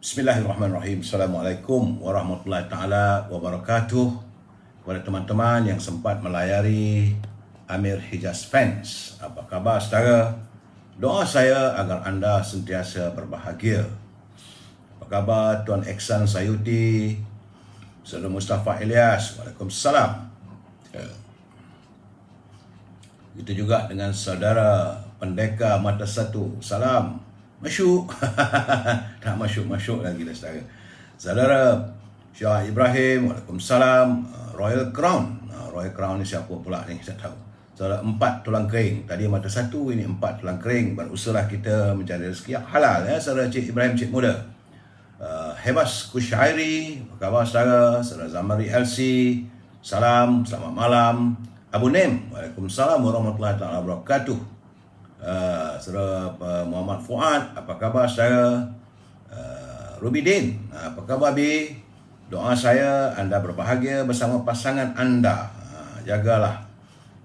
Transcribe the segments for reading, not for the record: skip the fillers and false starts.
Bismillahirrahmanirrahim. Assalamualaikum warahmatullahi taala wabarakatuh. Kepada teman-teman yang sempat melayari Amir Hijaz Fans, apa khabar saudara? Doa saya agar anda sentiasa berbahagia. Apa khabar Tuan Eksan Sayuti, Saudara Mustafa Ilyas? Waalaikumsalam. Begitu juga dengan saudara Pendekar Mata Satu. Salam. Masyuk. Tak masyuk-masyuk lagi dah saudara. Saudara Syah Ibrahim, Waalaikumsalam. Royal Crown. Royal Crown ni siapa pula ni? Saya tahu. Saudara 4 tulang kering. Tadi mata satu, ini 4 tulang kering. Berusahalah kita mencari rezeki yang halal. Saudara Cik Ibrahim, Cik Muda. Hebas Kushairi, apa khabar saudara? Saudara Zamari LC, salam, selamat malam. Abu Nem, Waalaikumsalam warahmatullahi wabarakatuh. Saudara Muhammad Fuad, apa khabar saudara? Ruby Din, apa khabar Bi? Doa saya anda berbahagia bersama pasangan anda. Jagalah,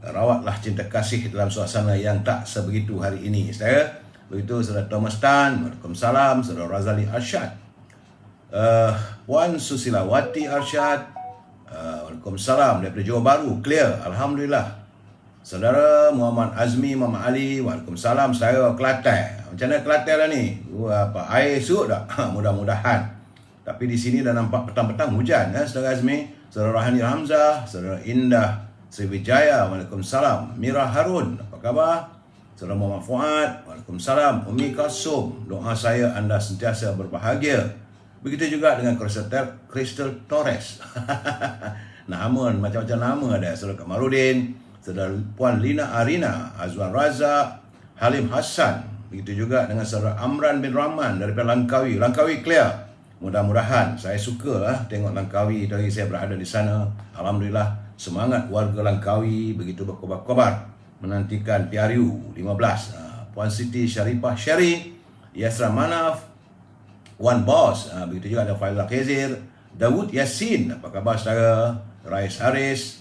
rawatlah cinta kasih dalam suasana yang tak sebegitu hari ini saudara. Begitu saudara Thomas Tan, Waalaikumsalam. Saudara Razali Arsyad, Puan Susilawati Arsyad, Waalaikumsalam daripada Johor Bahru, clear, Alhamdulillah. Saudara Muhammad Azmi Muhammad Ali, Waalaikumsalam. Saya Kelantan. Macam mana Kelantan lah ni? Air surut tak? Mudah-mudahan. Tapi di sini dah nampak petang-petang hujan saudara Azmi. Saudara Rahani Hamzah, saudara Indah Sriwijaya, Waalaikumsalam. Mira Harun, apa khabar? Saudara Muhammad Fuad, Waalaikumsalam. Umi Kasum, doa saya anda sentiasa berbahagia. Begitu juga dengan Crystal Torres. Nama macam-macam nama ada. Saudara Kamarudin, Saudara Puan Lina Arina, Azwan Razak, Halim Hassan. Begitu juga dengan Saudara Amran bin Rahman daripada Langkawi. Langkawi clear. Mudah-mudahan, saya sukalah tengok Langkawi dari saya berada di sana. Alhamdulillah, semangat warga Langkawi begitu berkobar-kobar menantikan PRU 15. Puan Siti Syarifah Syari, Yasra Manaf, Wan Boss, begitu juga ada Faizal Khizir, Dawud Yasin, apa khabar saudara? Rais Haris,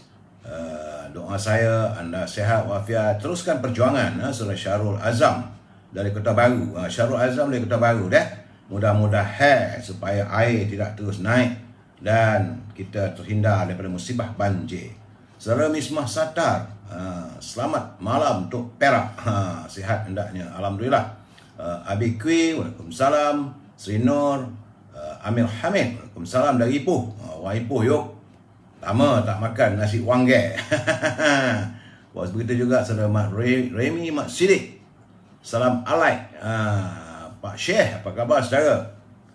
doa saya anda sehat walafiat, teruskan perjuangan. Saudara Syarul Azam dari Kota Baru, Syarul Azam dari Kota Baru dah. Mudah-mudahan supaya air tidak terus naik dan kita terhindar daripada musibah banjir. Saudara Mismah Satar, selamat malam untuk Perak, sihat hendaknya, Alhamdulillah. Abi Kwi, Waalaikumsalam. Sri Nur, Amir Hamid, Waalaikumsalam dari Ipoh. Wah Ipoh yuk, lama tak makan nasi wangge. Begitu juga saudara Mak Remy Mak Sidik, salam alaik. Pak Syekh, apa khabar saudara?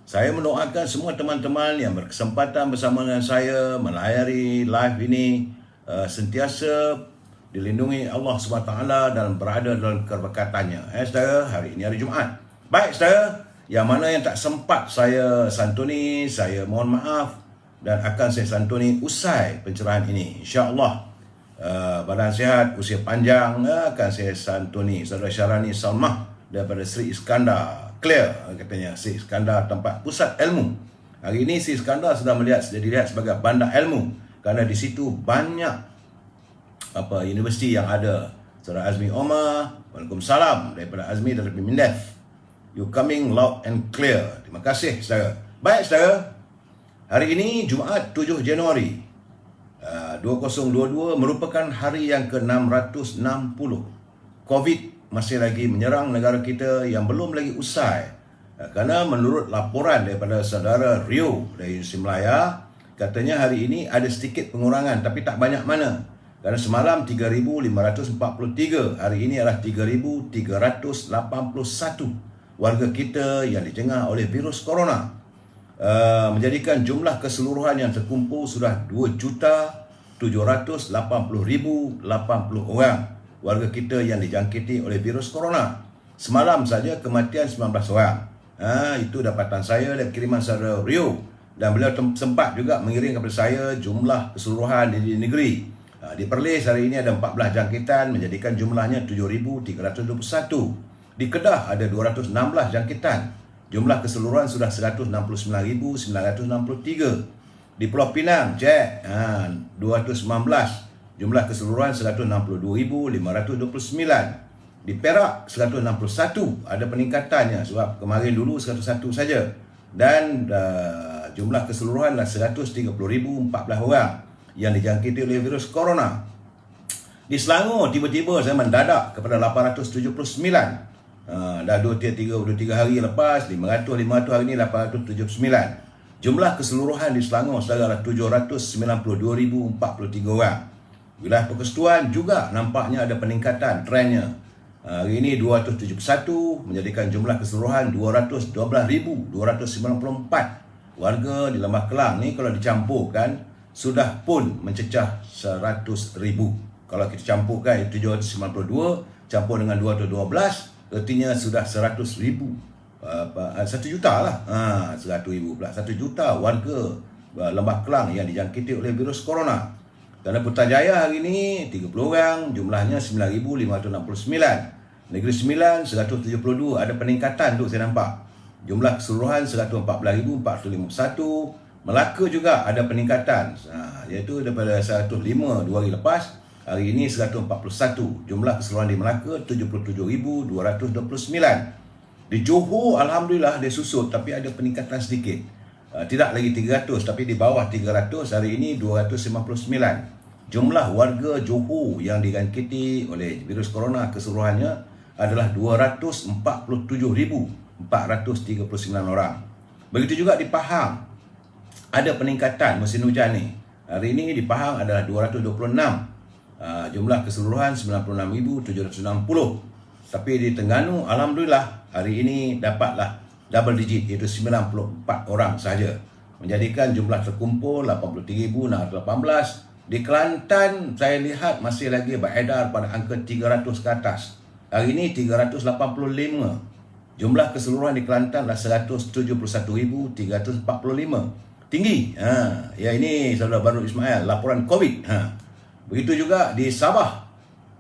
Saya mendoakan semua teman-teman yang berkesempatan bersama dengan saya melayari live ini sentiasa dilindungi Allah SWT dan berada dalam keberkatannya. Saudara, hari ini hari Jumaat. Baik saudara, yang mana yang tak sempat saya santuni, saya mohon maaf dan akan saya santuni usai pencerahan ini. InsyaAllah badan sihat, usia panjang akan saya santuni saudara Syarani Salmah daripada Sri Iskandar. Clear katanya, Sri Iskandar tempat pusat ilmu. Hari ini Sri Iskandar sudah dilihat sebagai bandar ilmu kerana di situ banyak universiti yang ada. Saudara Azmi Omar, Waalaikumsalam daripada Azmi dari Mindef. You coming loud and clear. Terima kasih saudara. Baik saudara, hari ini Jumaat 7 Januari 2022 merupakan hari yang ke-660. Covid masih lagi menyerang negara kita yang belum lagi usai. Kerana menurut laporan daripada saudara Rio dari Universiti Melaya, katanya hari ini ada sedikit pengurangan tapi tak banyak mana. Kerana semalam 3,543, hari ini adalah 3,381 warga kita yang dijengah oleh virus corona, menjadikan jumlah keseluruhan yang terkumpul sudah 2,780,080 orang warga kita yang dijangkiti oleh virus corona. Semalam saja kematian 19 orang. Itu dapatan saya dan kiriman saudara Rio, dan beliau sempat juga mengirim kepada saya jumlah keseluruhan di negeri. Di Perlis hari ini ada 14 jangkitan, menjadikan jumlahnya 7,321. Di Kedah ada 216 jangkitan. Jumlah keseluruhan sudah 169,963. Di Pulau Pinang, cek, 219. Jumlah keseluruhan 162,529. Di Perak 161. Ada peningkatannya sebab kemarin dulu 101 saja. Dan jumlah keseluruhan adalah 130,014 orang yang dijangkiti oleh virus corona. Di Selangor, tiba-tiba saya mendadak kepada 879. Dah 2-3 hari lepas, 500 hari ini 879. Jumlah keseluruhan di Selangor adalah 792,043 orang. Wilayah Persekutuan juga nampaknya ada peningkatan trennya. Hari ini 271 menjadikan jumlah keseluruhan 212,294. Warga di Lembah Kelang ni kalau dicampurkan sudah pun mencecah 100,000. Kalau kita campurkan 792 campur dengan 212, artinya sudah 100,000. 1 juta lah. 100,000 pula. 1 juta warga Lembah Kelang yang dijangkiti oleh virus corona. Tanah Putrajaya hari ini 30 orang, jumlahnya 9,569. Negeri Sembilan 172, ada peningkatan tu saya nampak. Jumlah keseluruhan 114,451. Melaka juga ada peningkatan, iaitu daripada 105 2 hari lepas, hari ini 141. Jumlah keseluruhan di Melaka 77,229. Di Johor alhamdulillah dia susut tapi ada peningkatan sedikit. Tidak lagi 300 tapi di bawah 300, hari ini 259. Jumlah warga Johor yang dijangkiti oleh virus corona keseluruhannya adalah 247,439 orang. Begitu juga di Pahang, ada peningkatan musim hujan ni. Hari ini di Pahang adalah 226. Jumlah keseluruhan 96,760. Tapi di Terengganu alhamdulillah hari ini dapatlah double digit, iaitu 94 orang sahaja, menjadikan jumlah terkumpul 83,618. Di Kelantan saya lihat masih lagi beredar pada angka 300 ke atas. Hari ini 385. Jumlah keseluruhan di Kelantan adalah 171,345. Tinggi. Ya, ini saudara baru Ismail, laporan COVID. Begitu juga di Sabah.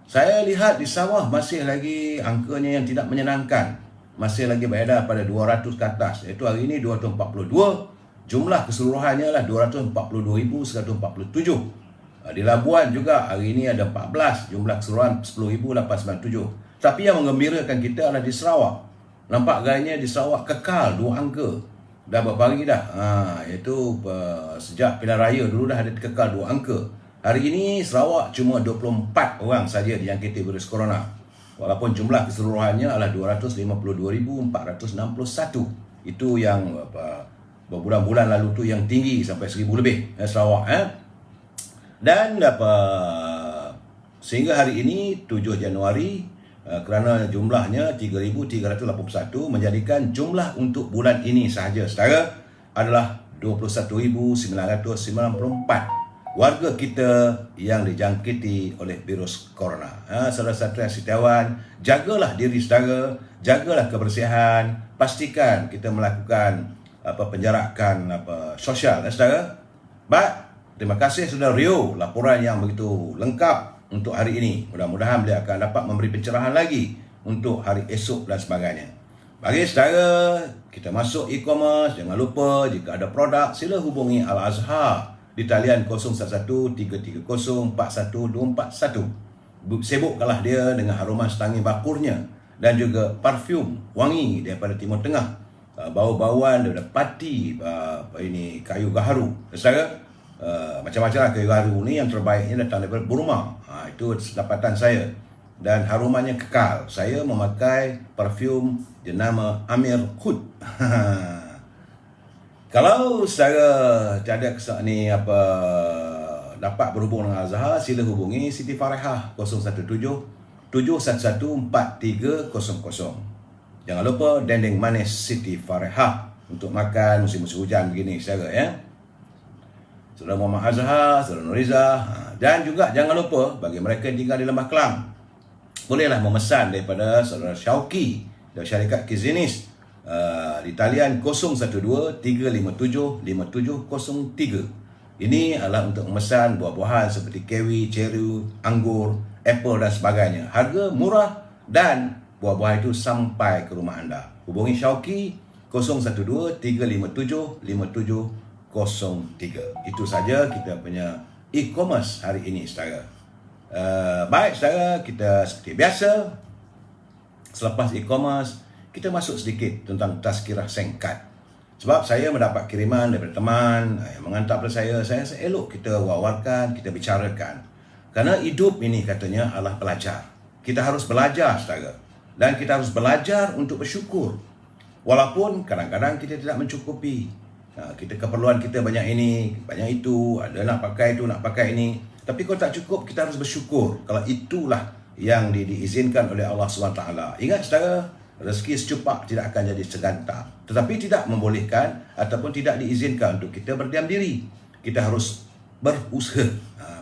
Saya lihat di Sabah masih lagi angkanya yang tidak menyenangkan. Masih lagi beredar pada 200 ke atas. Iaitu hari ini 242. Jumlah keseluruhannya adalah 242,147. Di Labuan juga hari ini ada 14. Jumlah keseluruhan 10,897. Tapi yang menggembirakan kita adalah di Sarawak. Nampak gayanya di Sarawak kekal 2 angka. Dah berapa hari dah. Iaitu sejak pilihan raya dulu dah ada kekal 2 angka. Hari ini Sarawak cuma 24 orang saja dijangkiti virus corona. Walaupun jumlah keseluruhannya adalah 252,461. Itu yang berbulan-bulan lalu tu yang tinggi sampai 1,000 lebih Sarawak. Dan sehingga hari ini 7 Januari kerana jumlahnya 3,381 menjadikan jumlah untuk bulan ini sahaja saudara adalah 21,994 warga kita yang dijangkiti oleh virus corona. Saudara-saudara setiawan, jagalah diri saudara, jagalah kebersihan, pastikan kita melakukan penjarakan sosial saudara. Baik, terima kasih saudara Rio, laporan yang begitu lengkap untuk hari ini. Mudah-mudahan beliau akan dapat memberi pencerahan lagi untuk hari esok dan sebagainya. Bagi saudara, kita masuk e-commerce, jangan lupa jika ada produk sila hubungi Al-Azhar di talian 0113304141. Sibukkanlah dia dengan haruman setangi bakurnya dan juga parfum wangi daripada Timur Tengah. Bau-bauan daripada pati kayu gaharu. Saudara, macam-macam lah kayu gaharu ni, yang terbaiknya datang daripada Burma. Itu dapatan saya dan harumannya kekal. Saya memakai parfum jenama Amir Khud. Kalau saudara tiada dapat berhubung dengan Al-Azhar, sila hubungi Siti Farehah 017-711-4300. Jangan lupa dendeng manis Siti Farehah untuk makan musim-musim hujan begini saudara ya. Saudara Muhammad Azhar, saudara Nuriza, dan juga jangan lupa bagi mereka yang tinggal di Lembah Kelang, bolehlah memesan daripada saudara Syauqi dari syarikat Kizinis di talian 012-357-5703. Ini adalah untuk memesan buah-buahan seperti kiwi, ceri, anggur, apple dan sebagainya. Harga murah dan buah-buahan itu sampai ke rumah anda. Hubungi Syauqi 012-357-5703. Itu saja kita punya e-commerce hari ini saudara. Baik saudara, kita seperti biasa selepas e-commerce kita masuk sedikit tentang tazkirah singkat. Sebab saya mendapat kiriman daripada teman yang mengantar pada saya elok kita wawarkan, kita bicarakan. Kerana hidup ini katanya adalah belajar. Kita harus belajar, saudara. Dan kita harus belajar untuk bersyukur. Walaupun kadang-kadang kita tidak mencukupi. Kita keperluan kita banyak ini, banyak itu, ada nak pakai itu, nak pakai ini. Tapi kalau tak cukup, kita harus bersyukur. Kalau itulah yang diizinkan oleh Allah SWT. Ingat saudara, rezeki secupak tidak akan jadi segantang. Tetapi tidak membolehkan ataupun tidak diizinkan untuk kita berdiam diri. Kita harus berusaha.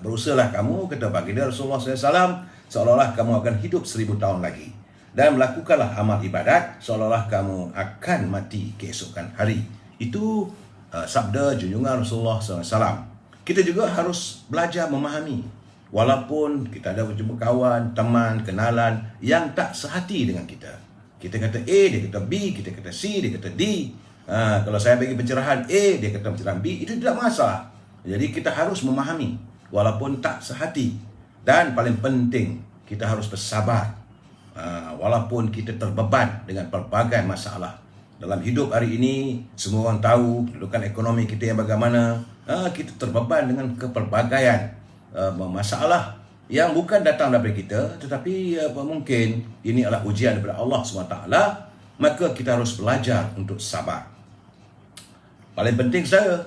Berusahalah kamu, kata baginda Rasulullah SAW, seolah-olah kamu akan hidup 1000 tahun lagi. Dan melakukanlah amal ibadat seolah-olah kamu akan mati keesokan hari. Itu sabda junjungan Rasulullah SAW. Kita juga harus belajar memahami. Walaupun kita ada berjumpa kawan, teman, kenalan yang tak sehati dengan kita. Kita kata A, dia kata B, kita kata C, dia kata D. Kalau saya bagi pencerahan A, dia kata pencerahan B, itu tidak masalah. Jadi kita harus memahami walaupun tak sehati. Dan paling penting, kita harus bersabar. Walaupun kita terbeban dengan pelbagai masalah. Dalam hidup hari ini, semua orang tahu kedudukan ekonomi kita yang bagaimana. Kita terbeban dengan kepelbagaian masalah yang bukan datang daripada kita, tetapi mungkin ini adalah ujian daripada Allah SWT. Maka kita harus belajar untuk sabar. Paling penting saya,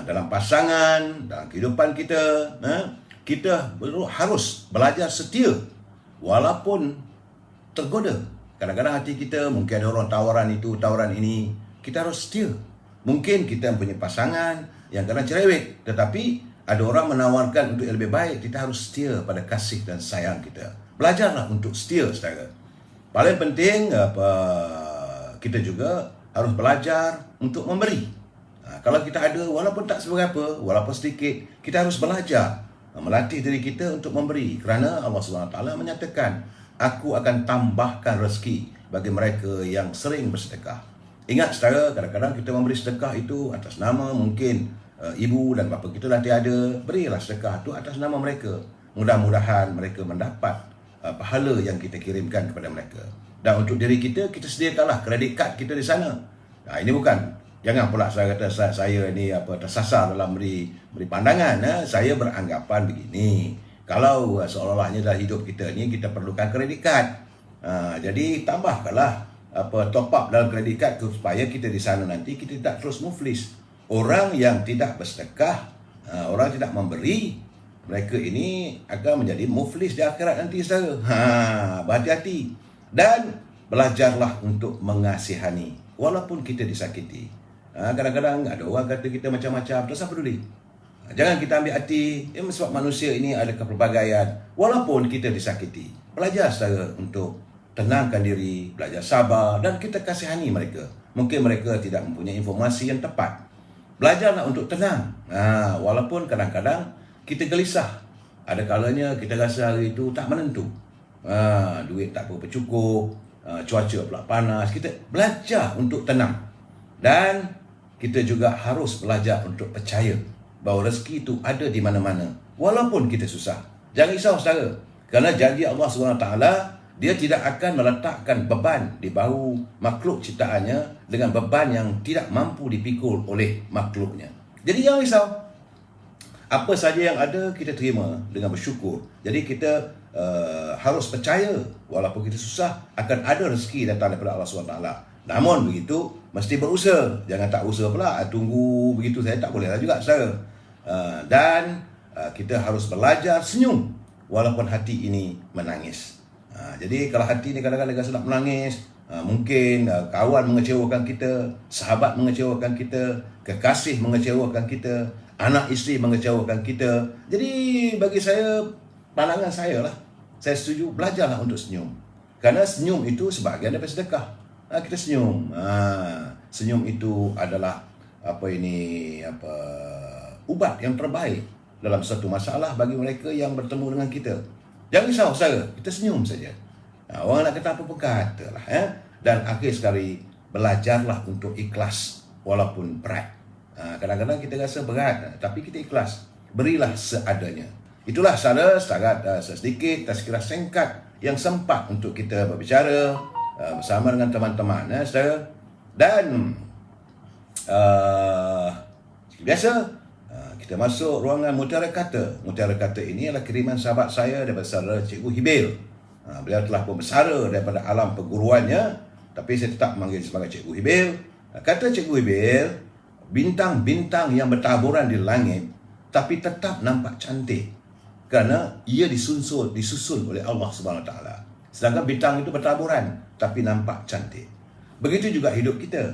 dalam pasangan, dalam kehidupan kita, kita harus belajar setia walaupun tergoda. Kadang-kadang hati kita mungkin ada orang tawaran itu, tawaran ini, kita harus setia. Mungkin kita punya pasangan yang kadang cerewet, tetapi ada orang menawarkan untuk yang lebih baik, kita harus setia pada kasih dan sayang kita. Belajarlah untuk setia, saudara. Paling penting, kita juga harus belajar untuk memberi. Kalau kita ada, walaupun tak seberapa, walaupun sedikit, kita harus belajar melatih diri kita untuk memberi. Kerana Allah SWT menyatakan, aku akan tambahkan rezeki bagi mereka yang sering bersedekah. Ingat saudara, kadang-kadang kita memberi sedekah itu atas nama mungkin ibu dan bapa kita dah tiada. Berilah sedekah itu atas nama mereka. Mudah-mudahan mereka mendapat pahala yang kita kirimkan kepada mereka. Dan untuk diri kita, kita sediakanlah kredit kad kita di sana. Ini bukan, jangan pula saya kata saya ni tersasar dalam beri pandangan. Saya beranggapan begini. Kalau seolah-olahnya dalam hidup kita ni kita perlukan kredit kad. Jadi tambahkanlah top up dalam kredit kad supaya kita di sana nanti kita tidak terus muflis. Orang yang tidak bersedekah, orang tidak memberi, mereka ini akan menjadi muflis di akhirat nanti, saudara. Berhati-hati dan belajarlah untuk mengasihani walaupun kita disakiti. Kadang-kadang ada orang kata kita macam-macam, tak apa peduli. Jangan kita ambil hati, sebab manusia ini ada kepelbagaian. Walaupun kita disakiti, belajar saudara untuk tenangkan diri, belajar sabar dan kita kasihani mereka. Mungkin mereka tidak mempunyai informasi yang tepat. Belajarlah untuk tenang. Walaupun kadang-kadang kita gelisah. Ada kalanya kita rasa hari itu tak menentu. Duit tak berapa cukup, cuaca pula panas. Kita belajar untuk tenang. Dan kita juga harus belajar untuk percaya bahawa rezeki itu ada di mana-mana. Walaupun kita susah. Jangan risau saudara. Kerana janji Allah SWT, dia tidak akan meletakkan beban di bahu makhluk ciptaannya dengan beban yang tidak mampu dipikul oleh makhluknya. Jadi jangan risau. Apa saja yang ada kita terima dengan bersyukur. Jadi kita harus percaya walaupun kita susah akan ada rezeki datang daripada Allah SWT. Namun begitu mesti berusaha. Jangan tak usaha pula tunggu begitu saya tak boleh lah juga saudara. Dan kita harus belajar senyum walaupun hati ini menangis. Jadi kalau hati ni kadang-kadang rasa nak menangis, mungkin kawan mengecewakan kita, sahabat mengecewakan kita, kekasih mengecewakan kita, anak isteri mengecewakan kita. Jadi bagi saya, pandangan saya lah, saya setuju belajarlah untuk senyum. Kerana senyum itu sebahagian daripada sedekah. Kita senyum. Senyum itu adalah ubat yang terbaik dalam satu masalah bagi mereka yang bertemu dengan kita. Jangan risau saudara, kita senyum saja. Orang nak kata apa-apa katalah. Dan akhir sekali, belajarlah untuk ikhlas walaupun berat. Kadang-kadang kita rasa berat, tapi kita ikhlas. Berilah seadanya. Itulah saudara, setakat sedikit, tersekira singkat yang sempat untuk kita berbicara bersama dengan teman-teman, saudara. Dan Seperti biasa, kita masuk ruangan Mutiara Kata. Mutiara Kata ini adalah kiriman sahabat saya daripada saudara Cikgu Hibil. Beliau telah berbesara daripada alam perguruannya, tapi saya tetap memanggil sebagai Cikgu Hibil. Kata Cikgu Hibil, bintang-bintang yang bertaburan di langit tapi tetap nampak cantik kerana ia disusun oleh Allah Subhanahu Wa Taala. Sedangkan bintang itu bertaburan tapi nampak cantik. Begitu juga hidup kita.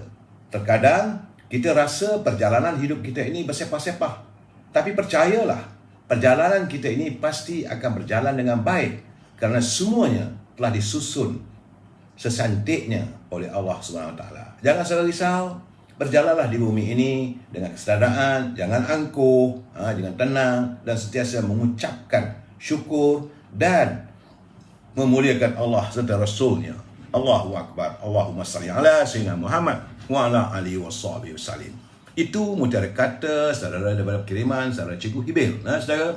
Terkadang kita rasa perjalanan hidup kita ini bersepah-sepah, tapi percayalah, perjalanan kita ini pasti akan berjalan dengan baik kerana semuanya telah disusun sesantiknya oleh Allah Subhanahu Wa Taala. Jangan selalu risau. Berjalanlah di bumi ini dengan kesedaan, jangan angkuh, jangan tenang dan sentiasa mengucapkan syukur dan memuliakan Allah serta Rasulnya. Allahu Akbar. Allahumma salli ala Sayyidina Muhammad wa ala alihi washabihi wasallim. Itu Mutiara Kata, saudara daripada kiriman saudara Cikgu Hibil. Saudara.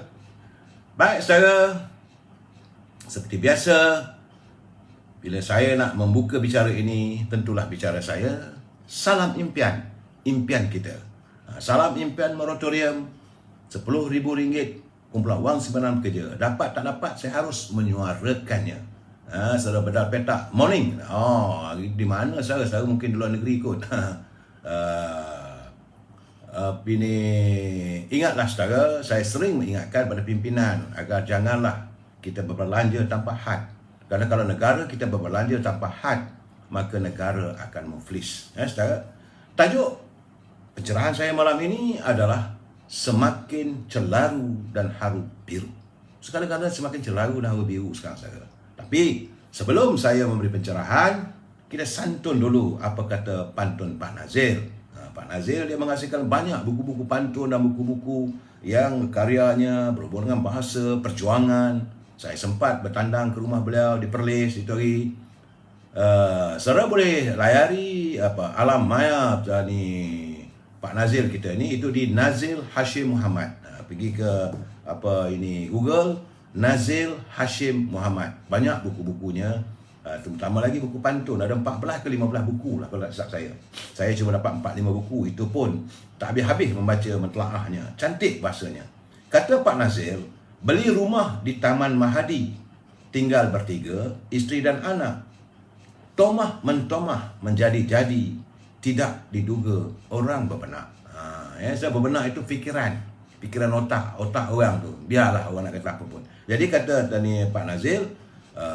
Baik, saudara. Seperti biasa, bila saya nak membuka bicara ini, tentulah bicara saya salam impian, impian kita. Salam impian moratorium, RM10,000 kumpulan wang simpanan kerja. Dapat tak dapat, saya harus menyuarakannya. Saudara Bedal Petak, morning. Di mana saudara? Saudara mungkin di luar negeri kot. Ini ingatlah saudara, saya sering mengingatkan pada pimpinan agar janganlah kita berbelanja tanpa had. Kerana kalau negara kita berbelanja tanpa had, maka negara akan muflis. Saudara, tajuk pencerahan saya malam ini adalah semakin celaru dan haru biru. Sekali-kala semakin celaru dan haru biru sekarang, saudara. Tapi sebelum saya memberi pencerahan, kita santun dulu apa kata pantun Pak Nazir. Pak Nazir dia menghasilkan banyak buku-buku pantun dan buku-buku yang karyanya berhubungan dengan bahasa perjuangan. Saya sempat bertandang ke rumah beliau di Perlis, di Tori. Saudara boleh layari alam maya ni Pak Nazir kita ni, itu di Nazil Hashim Muhammad. Pergi ke Google Nazil Hashim Muhammad. Banyak buku-bukunya, terutama lagi buku pantun. Ada 14 ke 15 buku lah kalau tak silap saya. Saya cuma dapat 4-5 buku, itu pun tak habis-habis membaca mentelaahnya. Cantik bahasanya. Kata Pak Nazir, beli rumah di Taman Mahadi, tinggal bertiga, isteri dan anak. Tomah mentomah menjadi-jadi, tidak diduga orang berbenak. Saya berbenak itu fikiran otak orang tu. Biarlah orang nak kata apa pun. Jadi kata tadi Pak Nazil,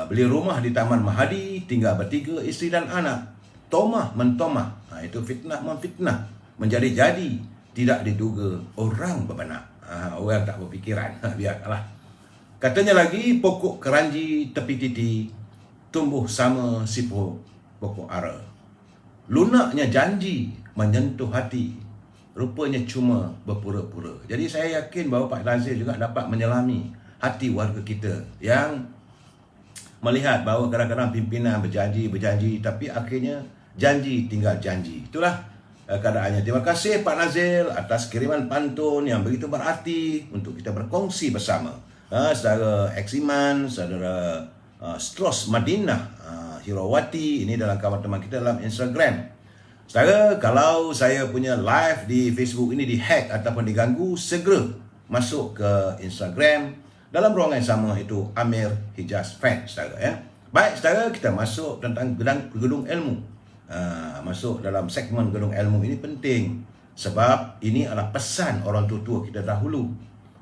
beli rumah di Taman Mahadi, tinggal bertiga, isteri dan anak. Tomah mentomah, itu fitnah memfitnah, menjadi-jadi, tidak diduga orang berbenak. Orang tak berfikiran. Biarlah. Katanya lagi, pokok keranji tepi titi tumbuh sama si pokok ara. Lunaknya janji menyentuh hati, rupanya cuma berpura-pura. Jadi saya yakin bahawa Pak Nazir juga dapat menyelami hati warga kita yang melihat bahawa kadang-kadang pimpinan berjanji, tapi akhirnya janji tinggal janji. Itulah keadaannya. Terima kasih Pak Nazir atas kiriman pantun yang begitu berarti untuk kita berkongsi bersama. Saudara Eksiman, saudara Stros Madinah, Hirawati, ini dalam kawan teman kita dalam Instagram. Saudara, kalau saya punya live di Facebook ini dihack ataupun diganggu, segera masuk ke Instagram. Dalam ruangan yang sama itu Amir Hijaz Fan, saudara ya. Baik, saudara, kita masuk tentang gedung ilmu. Masuk dalam segmen gedung ilmu ini penting sebab ini adalah pesan orang tua-tua kita dahulu.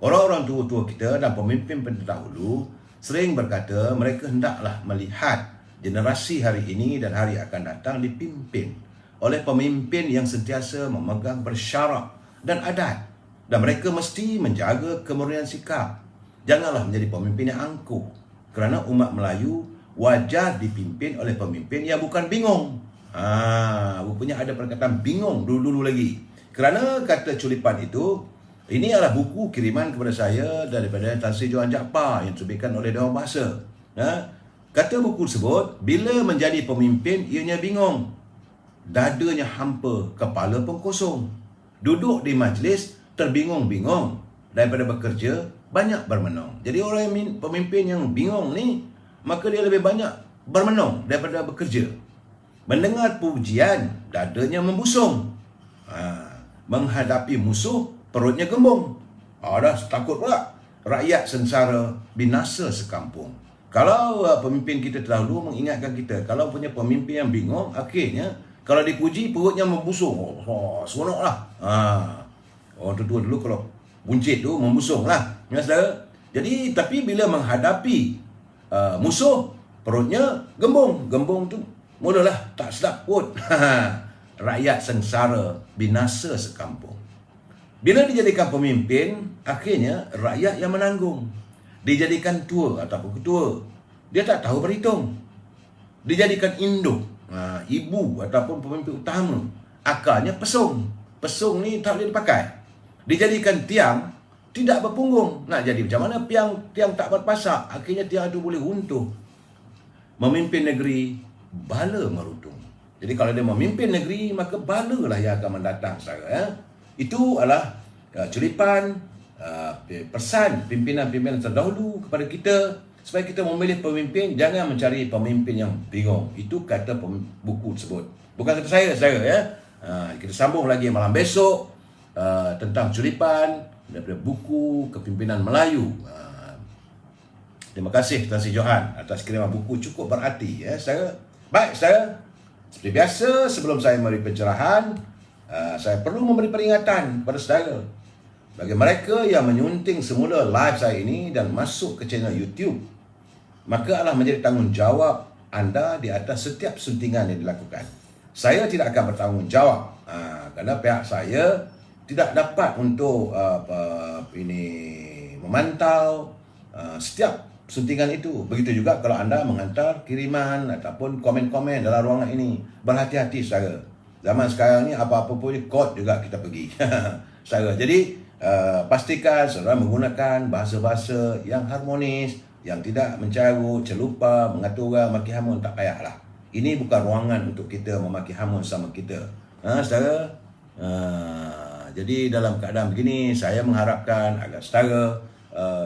Orang-orang tua-tua kita dan pemimpin pendahulu sering berkata mereka hendaklah melihat generasi hari ini dan hari akan datang dipimpin oleh pemimpin yang sentiasa memegang bersyarak dan adat, dan mereka mesti menjaga kemurnian sikap. Janganlah menjadi pemimpin yang angkuh, kerana umat Melayu wajar dipimpin oleh pemimpin yang bukan bingung. Rupanya ada perkataan bingung dulu-dulu lagi. Kerana kata culipan itu, ini adalah buku kiriman kepada saya daripada Tan Sri Johan Jaafar yang terbitkan oleh Dewan Bahasa. Kata buku tersebut, bila menjadi pemimpin ianya bingung, dadanya hampa, kepala pun kosong. Duduk di majlis terbingung-bingung, daripada bekerja banyak bermenung. Jadi orang yang pemimpin yang bingung ni, maka dia lebih banyak bermenung daripada bekerja. Mendengar pujian, dadanya membusung. Menghadapi musuh, perutnya gembung. Dah takut pula. Rakyat sengsara, binasa sekampung. Kalau pemimpin kita terdahulu mengingatkan kita, kalau punya pemimpin yang bingung, akhirnya kalau dipuji, perutnya membusung. Seronoklah. Orang tua dulu kalau buncit tu membusung lah. Ya, saudara? Jadi, tapi bila menghadapi musuh, perutnya gembung. Gembung tu mulalah tak sedap perut. Rakyat sengsara, binasa sekampung. Bila dijadikan pemimpin, akhirnya rakyat yang menanggung. Dijadikan tua ataupun ketua, dia tak tahu berhitung. Dijadikan induk, ibu ataupun pemimpin utama, akalnya pesung. Pesung ni tak boleh dipakai. Dijadikan tiang, tidak berpunggung. Nak jadi macam mana tiang tak berpasak? Akhirnya tiang itu boleh runtuh. Memimpin negeri, bala merutung. Jadi kalau dia memimpin negeri, maka bala lah yang akan mendatang, saudara. Itu adalah curipan, pesan pimpinan-pimpinan terdahulu kepada kita, supaya kita memilih pemimpin, jangan mencari pemimpin yang bingung. Itu kata buku tersebut. Bukan kata saya, saudara, ya. Kita sambung lagi malam besok tentang curipan daripada buku Kepimpinan Melayu. Terima kasih Tan Sri Johan atas kiriman buku cukup berarti, ya, saudara. Baik, saudara. Seperti biasa, sebelum saya memberi pencerahan, saya perlu memberi peringatan kepada saudara. Bagi mereka yang menyunting semula live saya ini dan masuk ke channel YouTube, maka adalah menjadi tanggungjawab anda di atas setiap suntingan yang dilakukan. Saya tidak akan bertanggungjawab kerana pihak saya tidak dapat untuk memantau setiap suntingan itu. Begitu juga kalau anda menghantar kiriman ataupun komen-komen dalam ruangan ini. Berhati-hati, saudara. Zaman sekarang ni apa-apa pun kod juga kita pergi. Saudara. Jadi pastikan saudara menggunakan bahasa-bahasa yang harmonis, yang tidak mencarut, celupa, mengatur orang, maki hamun, tak payahlah. Ini bukan ruangan untuk kita memaki hamun sama kita. Saudara. Jadi dalam keadaan begini, saya mengharapkan agar saudara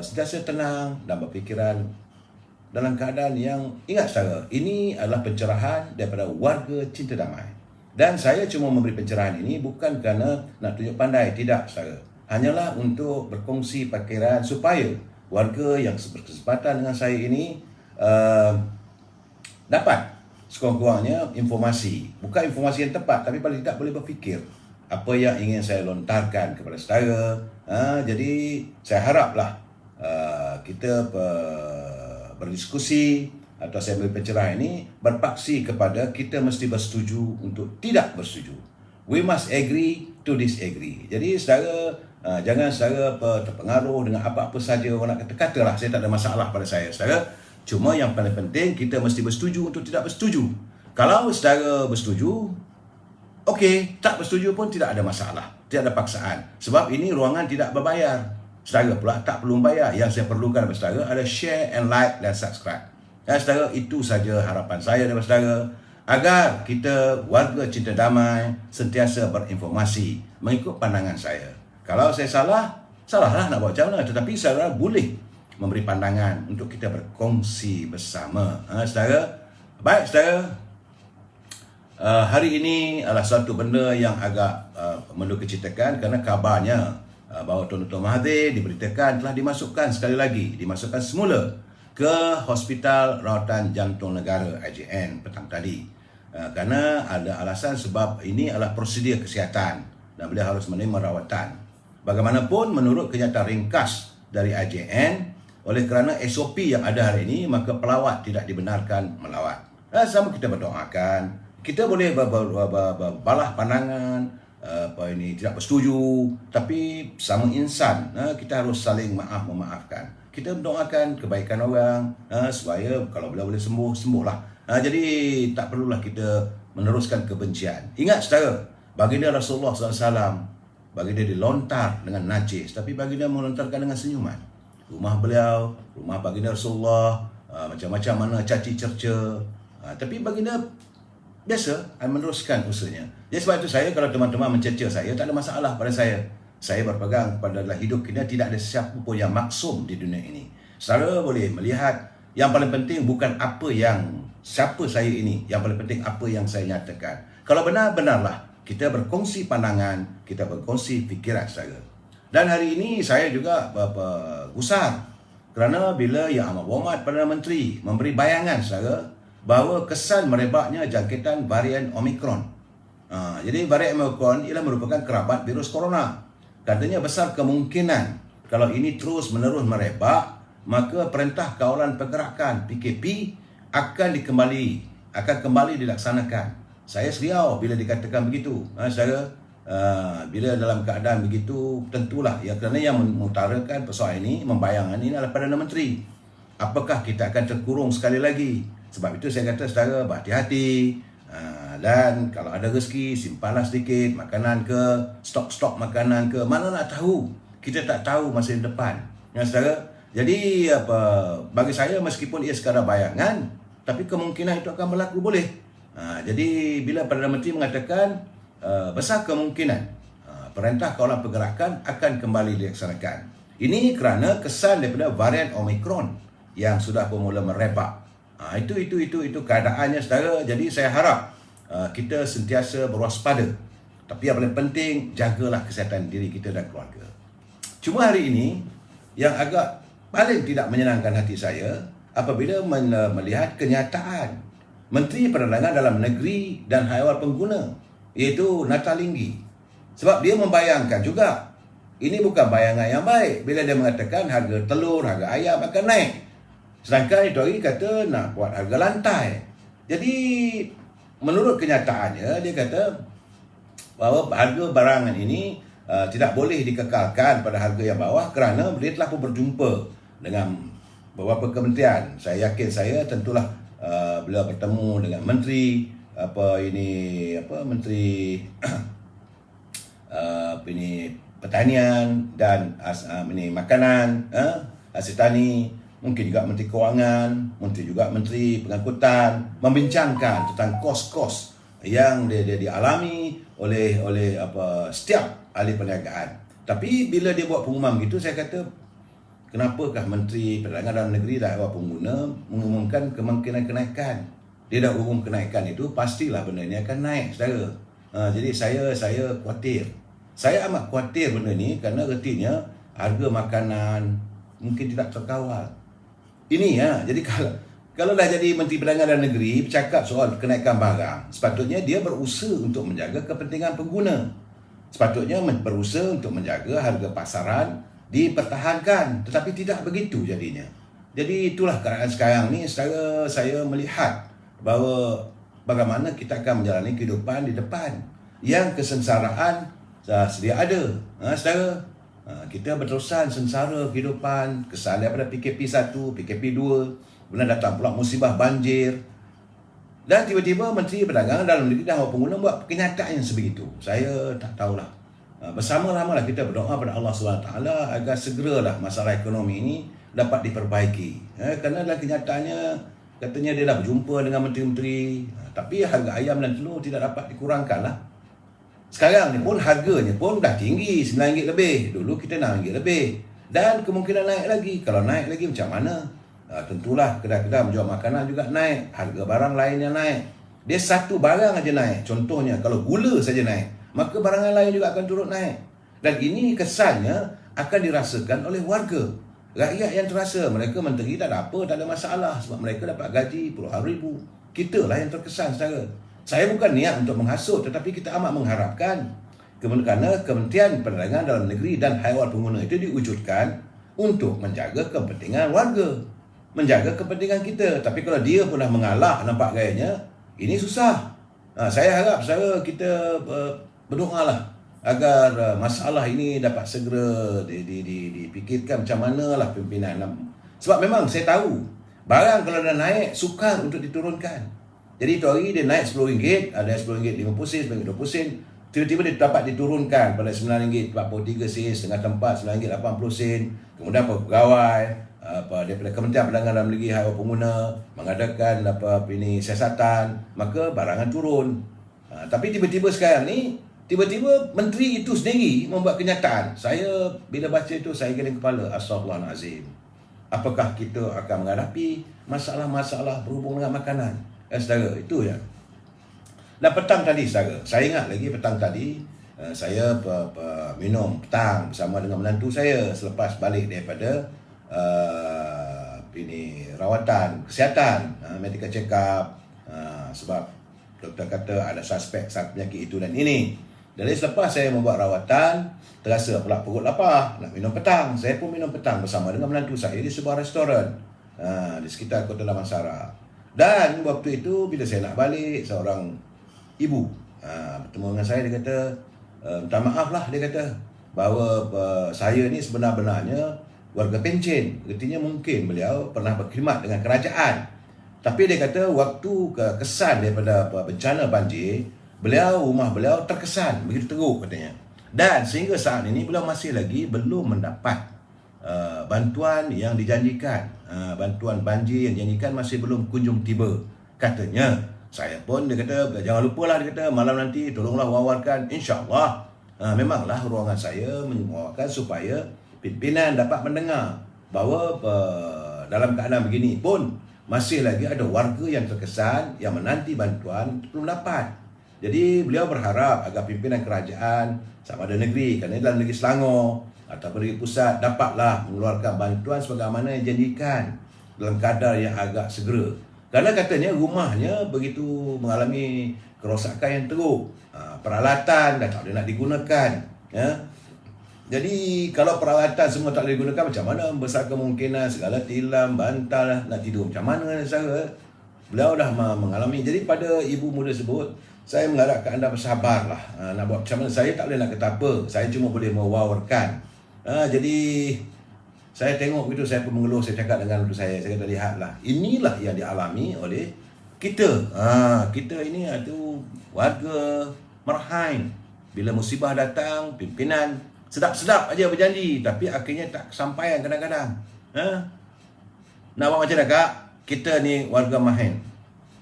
sentiasa tenang dan berfikiran dalam keadaan yang, ingat saudara, ini adalah pencerahan daripada warga cinta damai. Dan saya cuma memberi pencerahan ini bukan kerana nak tunjuk pandai, tidak, saudara. Hanyalah untuk berkongsi fikiran supaya warga yang berkesempatan dengan saya ini dapat sekurang-kurangnya informasi. Bukan informasi yang tepat, tapi paling tidak boleh berfikir apa yang ingin saya lontarkan kepada saudara. Jadi saya haraplah kita berdiskusi atau saya beri pencerahan ini berpaksi kepada kita mesti bersetuju untuk tidak bersetuju. We must agree to disagree. Jadi saudara, jangan saudara terpengaruh dengan apa-apa saja orang nak kata-katalah. Saya tak ada masalah pada saya, saudara. Cuma yang paling penting kita mesti bersetuju untuk tidak bersetuju. Kalau saudara bersetuju, okey, tak bersetuju pun tidak ada masalah. Tidak ada paksaan. Sebab ini ruangan tidak berbayar. Saudara pula tak perlu bayar. Yang saya perlukan daripada saudara adalah share and like dan subscribe. Dan saudara, itu saja harapan saya daripada saudara. Agar kita warga cinta damai sentiasa berinformasi mengikut pandangan saya. Kalau saya salah, salahlah nak buat macam mana. Tetapi saudara boleh memberi pandangan untuk kita berkongsi bersama. Saudara, baik saudara. Hari ini adalah satu benda yang agak mendukacitakan kerana kabarnya bahawa Tun Dr. Mahathir diberitakan telah dimasukkan semula ke Hospital Rawatan Jantung Negara IJN petang tadi. Kerana ada alasan sebab ini adalah prosedur kesihatan dan beliau harus menerima rawatan. Bagaimanapun menurut kenyataan ringkas dari IJN, oleh kerana SOP yang ada hari ini, maka pelawat tidak dibenarkan melawat. Sama kita berdoakan. Kita boleh berbalah pandangan, tidak bersetuju, tapi sama insan, kita harus saling memaafkan. Kita mendoakan kebaikan orang, supaya kalau beliau boleh sembuh, sembuhlah. Jadi tak perlulah kita meneruskan kebencian. Ingat saudara, baginda Rasulullah SAW, baginda dilontar dengan najis, tapi baginda melontarkan dengan senyuman. Rumah beliau, rumah baginda Rasulullah, macam-macam mana caci cerca, tapi baginda biasa meneruskan usahanya. Jadi sebab itu saya, kalau teman-teman mencerca saya, tak ada masalah pada saya. Saya berpegang pada hidup kita, tidak ada siapa pun yang maksum di dunia ini. Saudara boleh melihat, yang paling penting bukan siapa saya ini. Yang paling penting apa yang saya nyatakan. Kalau benar, benarlah. kita berkongsi pandangan, kita berkongsi fikiran saudara. Dan hari ini saya juga gusar kerana bila Yang Amat Berhormat Perdana Menteri memberi bayangan saudara bahawa kesan merebaknya jangkitan varian Omicron. Jadi varian Omicron ialah merupakan kerabat virus corona. Katanya besar kemungkinan kalau ini terus menerus merebak, maka Perintah Kawalan Pergerakan PKP akan kembali dilaksanakan. Saya seriau bila dikatakan begitu. Saudara, bila dalam keadaan begitu, tentulah ya, kerana yang mengutarakan persoalan ini, membayangkan ini adalah Perdana Menteri. Apakah kita akan terkurung sekali lagi? Sebab itu saya kata saudara, berhati-hati. Dan kalau ada rezeki, simpanlah sedikit makanan ke, stok-stok makanan ke, mana nak tahu. Kita tak tahu masa depan. Ya saudara. Jadi bagi saya, meskipun ia sekadar bayangan, tapi kemungkinan itu akan berlaku boleh. Jadi bila Perdana Menteri mengatakan besar kemungkinan Perintah Kawalan Pergerakan akan kembali dilaksanakan. Ini kerana kesan daripada varian Omicron yang sudah bermula merebak. Itu keadaannya saudara. Jadi saya harap kita sentiasa berwaspada. Tapi yang paling penting, jagalah kesihatan diri kita dan keluarga. Cuma hari ini yang agak paling tidak menyenangkan hati saya apabila melihat kenyataan Menteri Perdagangan Dalam Negeri dan Haiwan Pengguna, iaitu Nathalinggi. Sebab dia membayangkan juga, ini bukan bayangan yang baik bila dia mengatakan harga telur, harga ayam akan naik. Sedangkan itu hari kata nak buat harga lantai. Jadi menurut kenyataannya, dia kata bahawa harga barangan ini tidak boleh dikekalkan pada harga yang bawah kerana dia telah pun berjumpa dengan beberapa kementerian. Saya yakin saya tentulah beliau bertemu dengan Menteri Menteri Pertanian dan Makanan, Hasil Tani, mungkin juga Menteri Kewangan, mungkin juga Menteri Pengangkutan, membincangkan tentang kos-kos yang dia dialami oleh setiap ahli perniagaan. Tapi bila dia buat pengumuman begitu, saya kata, kenapakah Menteri Perdagangan Dalam Negeri dan Haiwan Pengguna mengumumkan kemungkinan kenaikan? Dia dah umum kenaikan itu, pastilah benda ini akan naik, saudara. Jadi saya khawatir. Saya amat khawatir benda ni kerana ertinya harga makanan mungkin tidak terkawal. Ini jadi kalau dah jadi Menteri Perdagangan Dalam Negeri bercakap soal kenaikan barang, sepatutnya dia berusaha untuk menjaga kepentingan pengguna. Sepatutnya berusaha untuk menjaga harga pasaran dipertahankan, tetapi tidak begitu jadinya. Jadi itulah keadaan sekarang ni. Saya melihat bahawa bagaimana kita akan menjalani kehidupan di depan yang kesengsaraan sedia ada. Saudara, kita berterusan sengsara kehidupan, kesan daripada PKP 1, PKP 2, kemudian datang pula musibah banjir. Dan tiba-tiba Menteri Perdagangan Dalam Negeri dan Haiwan Pengguna buat kenyataan yang sebegitu. Saya tak tahulah. Bersama-lamalah kita berdoa pada Allah SWT agar segeralah masalah ekonomi ini dapat diperbaiki. Kerana dalam kenyataannya, katanya dia dah berjumpa dengan menteri-menteri, tapi harga ayam dan telur tidak dapat dikurangkan lah. Sekarang ni pun harganya pun dah tinggi, RM9 lebih. Dulu kita RM6 lebih. Dan kemungkinan naik lagi. Kalau naik lagi macam mana? Tentulah kedai-kedai menjual makanan juga naik. Harga barang lainnya naik. Dia satu barang aja naik. Contohnya kalau gula saja naik, maka barangan lain juga akan turut naik. Dan ini kesannya akan dirasakan oleh warga. Rakyat yang terasa. Mereka menteri tak ada apa, tak ada masalah. Sebab mereka dapat gaji puluhan ribu. Kita lah yang terkesan saudara. Saya bukan niat untuk menghasut, tetapi kita amat mengharapkan kerana Kementerian Perdagangan Dalam Negeri dan Haiwan Pengguna itu diwujudkan untuk menjaga kepentingan warga, menjaga kepentingan kita. Tapi kalau dia pun dah mengalah nampak gayanya, ini susah. Saya harap saudara kita berdoalah agar masalah ini dapat segera dipikirkan macam manalah pimpinan. Sebab memang saya tahu barang kalau dah naik sukar untuk diturunkan. Jadi itu hari dia naik RM10, ada RM10.50, RM10.20, tiba-tiba dia dapat diturunkan pada RM9.43 setengah tempat, RM9.80. Kemudian pegawai daripada Kementerian Perdagangan Dalam Negeri Haiwan Pengguna mengadakan siasatan, maka barangan turun. Tapi tiba-tiba sekarang ni, tiba-tiba menteri itu sendiri membuat kenyataan. Saya bila baca itu saya geleng kepala. Astaghfirullahalazim. Apakah kita akan menghadapi masalah-masalah berhubung dengan makanan? Saudara, itu ya. Dan petang tadi saudara, saya ingat lagi petang tadi saya minum petang bersama dengan menantu saya selepas balik daripada ini rawatan kesihatan, medical check up, sebab doktor kata ada suspek penyakit itu dan ini. Jadi selepas saya membuat rawatan, terasa pula perut lapar, nak minum petang. Saya pun minum petang bersama dengan menantu saya di sebuah restoran di sekitar Kota Damansara. Dan waktu itu bila saya nak balik, seorang ibu bertemu dengan saya, dia kata, minta maaf lah, dia kata, bahawa saya ni sebenar-benarnya warga Pencen. Artinya mungkin beliau pernah berkhidmat dengan kerajaan. Tapi dia kata waktu kesan daripada bencana banjir, rumah beliau terkesan, begitu teruk katanya. Dan sehingga saat ini beliau masih lagi belum mendapat bantuan yang dijanjikan. Bantuan banjir yang dijanjikan masih belum kunjung tiba katanya. Saya pun, dia kata, jangan lupalah, dia kata, malam nanti tolonglah wawarkan, insyaAllah. Memanglah ruangan saya mewawarkan supaya pimpinan dapat mendengar bahawa dalam keadaan begini pun masih lagi ada warga yang terkesan yang menanti bantuan belum dapat. Jadi beliau berharap agar pimpinan kerajaan sama ada negeri, kerana dalam negeri Selangor atau negeri pusat, dapatlah mengeluarkan bantuan sebagaimana yang dijanjikan dalam kadar yang agak segera. Kerana katanya rumahnya begitu mengalami kerosakan yang teruk, peralatan dah tak boleh nak digunakan, ya. Jadi kalau peralatan semua tak boleh digunakan, macam mana besar kemungkinan segala tilam, bantal nak tidur macam mana saudara? Beliau dah mengalami. Jadi pada ibu muda sebut, saya mengharapkan anda bersabarlah. Nak buat macam mana, saya tak boleh nak kata apa, saya cuma boleh mewawarkan. Jadi saya tengok begitu, saya pun mengeluh, saya cakap dengan menantu saya kata, lihatlah, inilah yang dialami oleh kita. Kita ini itu warga Merahain. Bila musibah datang, pimpinan sedap-sedap aja berjanji, tapi akhirnya tak kesampaian kadang-kadang. Nak buat macam mana kak? Kita ni warga Merahain.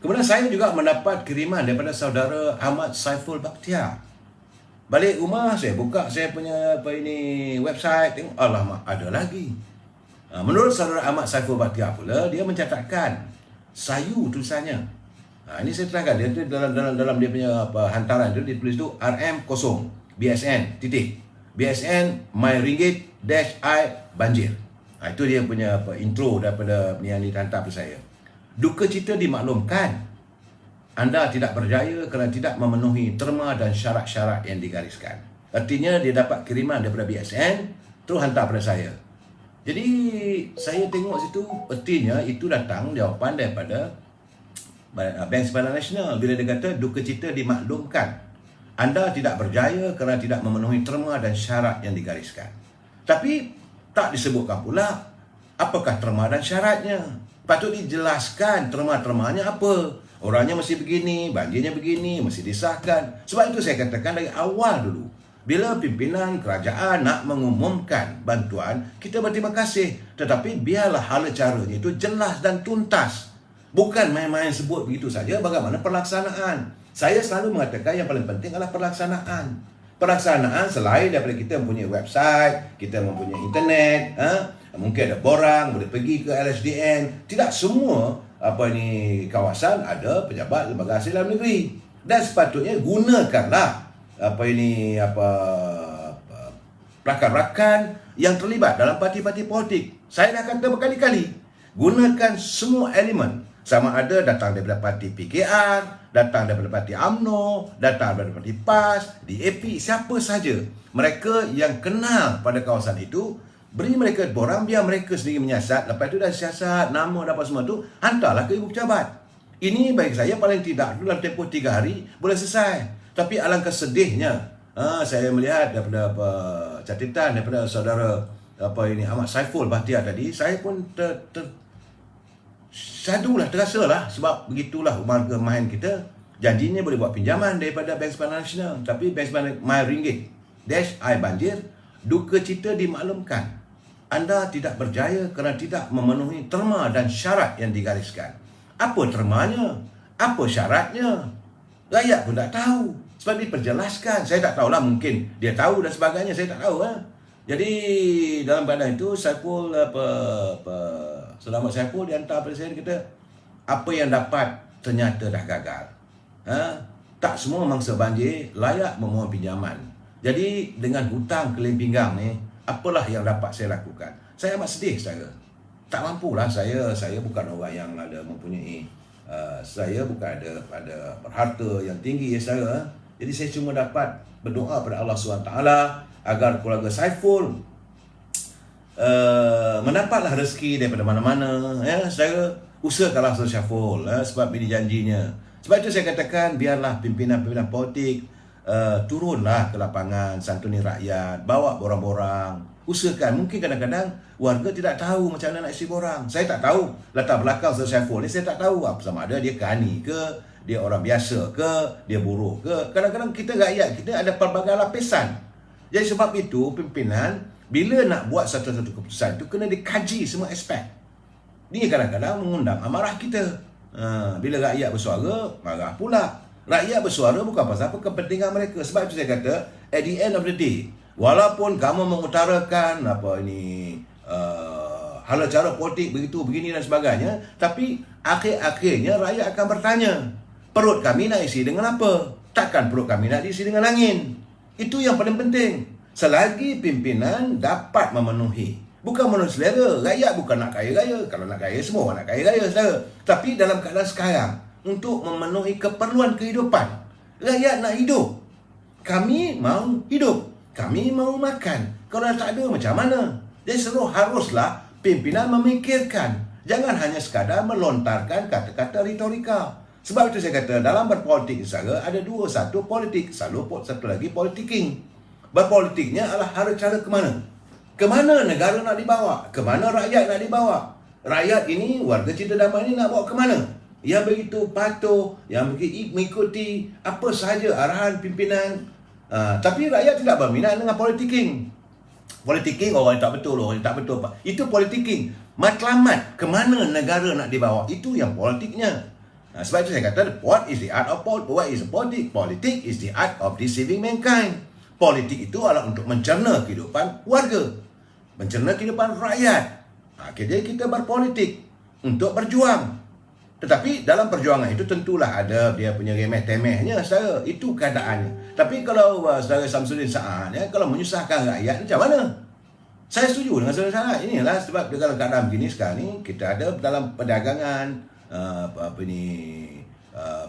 Kemudian saya juga mendapat kiriman daripada saudara Ahmad Saiful Bakhtiar. Balik rumah, saya buka saya punya website, tengok, alamak, ada lagi. Menurut saudara Ahmad Saiful Bakhtiar pula, dia mencatatkan sayu tulisannya. Ini saya terangkan, dia tu dalam dia punya hantaran tu, dia tulis tu RM0 BSN titik BSN my ringgit dash I banjir. Itu dia punya intro daripada yang dihantar kepada saya. Duka cita dimaklumkan, anda tidak berjaya kerana tidak memenuhi terma dan syarat-syarat yang digariskan. Artinya dia dapat kiriman daripada BSN, terus hantar pada saya. Jadi saya tengok situ, artinya itu datang jawapan daripada Bank Simpanan Nasional bila dia kata duka cita dimaklumkan, anda tidak berjaya kerana tidak memenuhi terma dan syarat yang digariskan. Tapi tak disebutkan pula apakah terma dan syaratnya. Patut dijelaskan terma-termanya apa. Orangnya mesti begini, banjirnya begini, mesti disahkan. Sebab itu saya katakan dari awal dulu, bila pimpinan kerajaan nak mengumumkan bantuan, kita berterima kasih. Tetapi biarlah hala caranya itu jelas dan tuntas. Bukan main-main sebut begitu saja, bagaimana pelaksanaan. Saya selalu mengatakan yang paling penting adalah pelaksanaan. Pelaksanaan selain daripada kita mempunyai website, kita mempunyai internet, mungkin ada borang, boleh pergi ke LSDN. Tidak semua kawasan ada pejabat lembaga asing dalam negeri. Dan sepatutnya gunakanlah rakan-rakan yang terlibat dalam parti-parti politik. Saya dah kata berkali-kali, gunakan semua elemen. Sama ada datang daripada parti PKR, datang daripada parti UMNO, datang daripada parti PAS, DAP, siapa saja. Mereka yang kenal pada kawasan itu, beri mereka borang, biar mereka sendiri menyiasat. Lepas itu dah siasat, nama dapat semua tu, hantarlah ke ibu pejabat. Ini bagi saya paling tidak dalam tempoh 3 hari boleh selesai. Tapi alangkah sedihnya, saya melihat daripada catatan daripada saudara Ahmad Saiful Bakhtiar tadi, saya pun terasalah, sebab begitulah warga Merahain kita. Janjinya boleh buat pinjaman daripada Bank Simpanan Nasional, tapi Bank Simpanan my ringgit dash I banjir, duka cita dimaklumkan, anda tidak berjaya kerana tidak memenuhi terma dan syarat yang digariskan. Apa termanya? Apa syaratnya? Rakyat pun tak tahu. Sebab diperjelaskan. Saya tak tahulah, mungkin dia tahu dan sebagainya, saya tak tahu. Jadi dalam keadaan itu, Saiful Selamat Saiful dihantar pada saya, dia kata apa yang dapat ternyata dah gagal. tak semua mangsa banjir layak memohon pinjaman. Jadi dengan hutang keleng pinggang ni, apalah yang dapat saya lakukan? Saya amat sedih saudara. Tak mampulah saya bukan orang yang ada mempunyai saya bukan ada harta yang tinggi ya saudara. Jadi saya cuma dapat berdoa pada Allah SWT agar keluarga Saiful mendapatlah rezeki daripada mana-mana ya saudara. Usahakanlah Saudara Syaful sebab ini janjinya. Sebab itu saya katakan biarlah pimpinan-pimpinan politik turunlah ke lapangan, santuni rakyat, bawa borang-borang, usahakan. Mungkin kadang-kadang warga tidak tahu macam mana nak isi borang. Saya tak tahu latar belakang Saudara Syaful ni, saya tak tahu apa sama ada dia kani ke, dia orang biasa ke, dia buruh ke. Kadang-kadang kita rakyat, kita ada pelbagai lapisan. Jadi sebab itu pimpinan bila nak buat satu-satu keputusan itu kena dikaji semua aspek. Dia kadang-kadang mengundang amarah kita. Bila rakyat bersuara, marah pula. Rakyat bersuara bukan pasal apa kepentingan mereka. Sebab itu saya kata, at the end of the day, walaupun kamu mengutarakan hala cara politik begitu, begini dan sebagainya, tapi akhir-akhirnya rakyat akan bertanya, perut kami nak isi dengan apa? Takkan perut kami nak diisi dengan angin. Itu yang paling penting. Selagi pimpinan dapat memenuhi, bukan memenuhi selera. Rakyat bukan nak kaya raya. Kalau nak kaya, semua orang nak kaya raya, saudara. Tapi dalam keadaan sekarang, untuk memenuhi keperluan kehidupan, rakyat nak hidup. Kami mahu hidup. Kami mahu makan. Kalau tak ada, macam mana? Jadi haruslah pimpinan memikirkan. Jangan hanya sekadar melontarkan kata-kata retorika. Sebab itu saya kata, dalam berpolitik, saudara, ada dua. Satu politik, satu lagi politiking. Berpolitiknya adalah cara ke mana? Ke mana negara nak dibawa? Ke mana rakyat nak dibawa? Rakyat ini, warga cinta damai ini nak bawa ke mana? Yang begitu patuh, yang mengikuti apa sahaja arahan pimpinan. Tapi rakyat tidak berminat dengan politiking. Politiking orang yang tak betul, orang yang tak betul. Itu politiking. Matlamat, ke mana negara nak dibawa? Itu yang politiknya. Sebab itu saya kata, what is the art of politics? What is politics? Politics is the art of deceiving mankind. Politik itu adalah untuk mencerna kehidupan warga, mencerna kehidupan rakyat. Jadi kita berpolitik untuk berjuang. Tetapi dalam perjuangan itu tentulah ada dia punya remeh-temehnya, saudara. Itu keadaannya. Tapi kalau saudara Samsudin Saad, kalau menyusahkan rakyat, macam mana? Saya setuju dengan saudara Saad. Inilah sebab dalam keadaan begini sekarang ni, kita ada dalam perdagangan,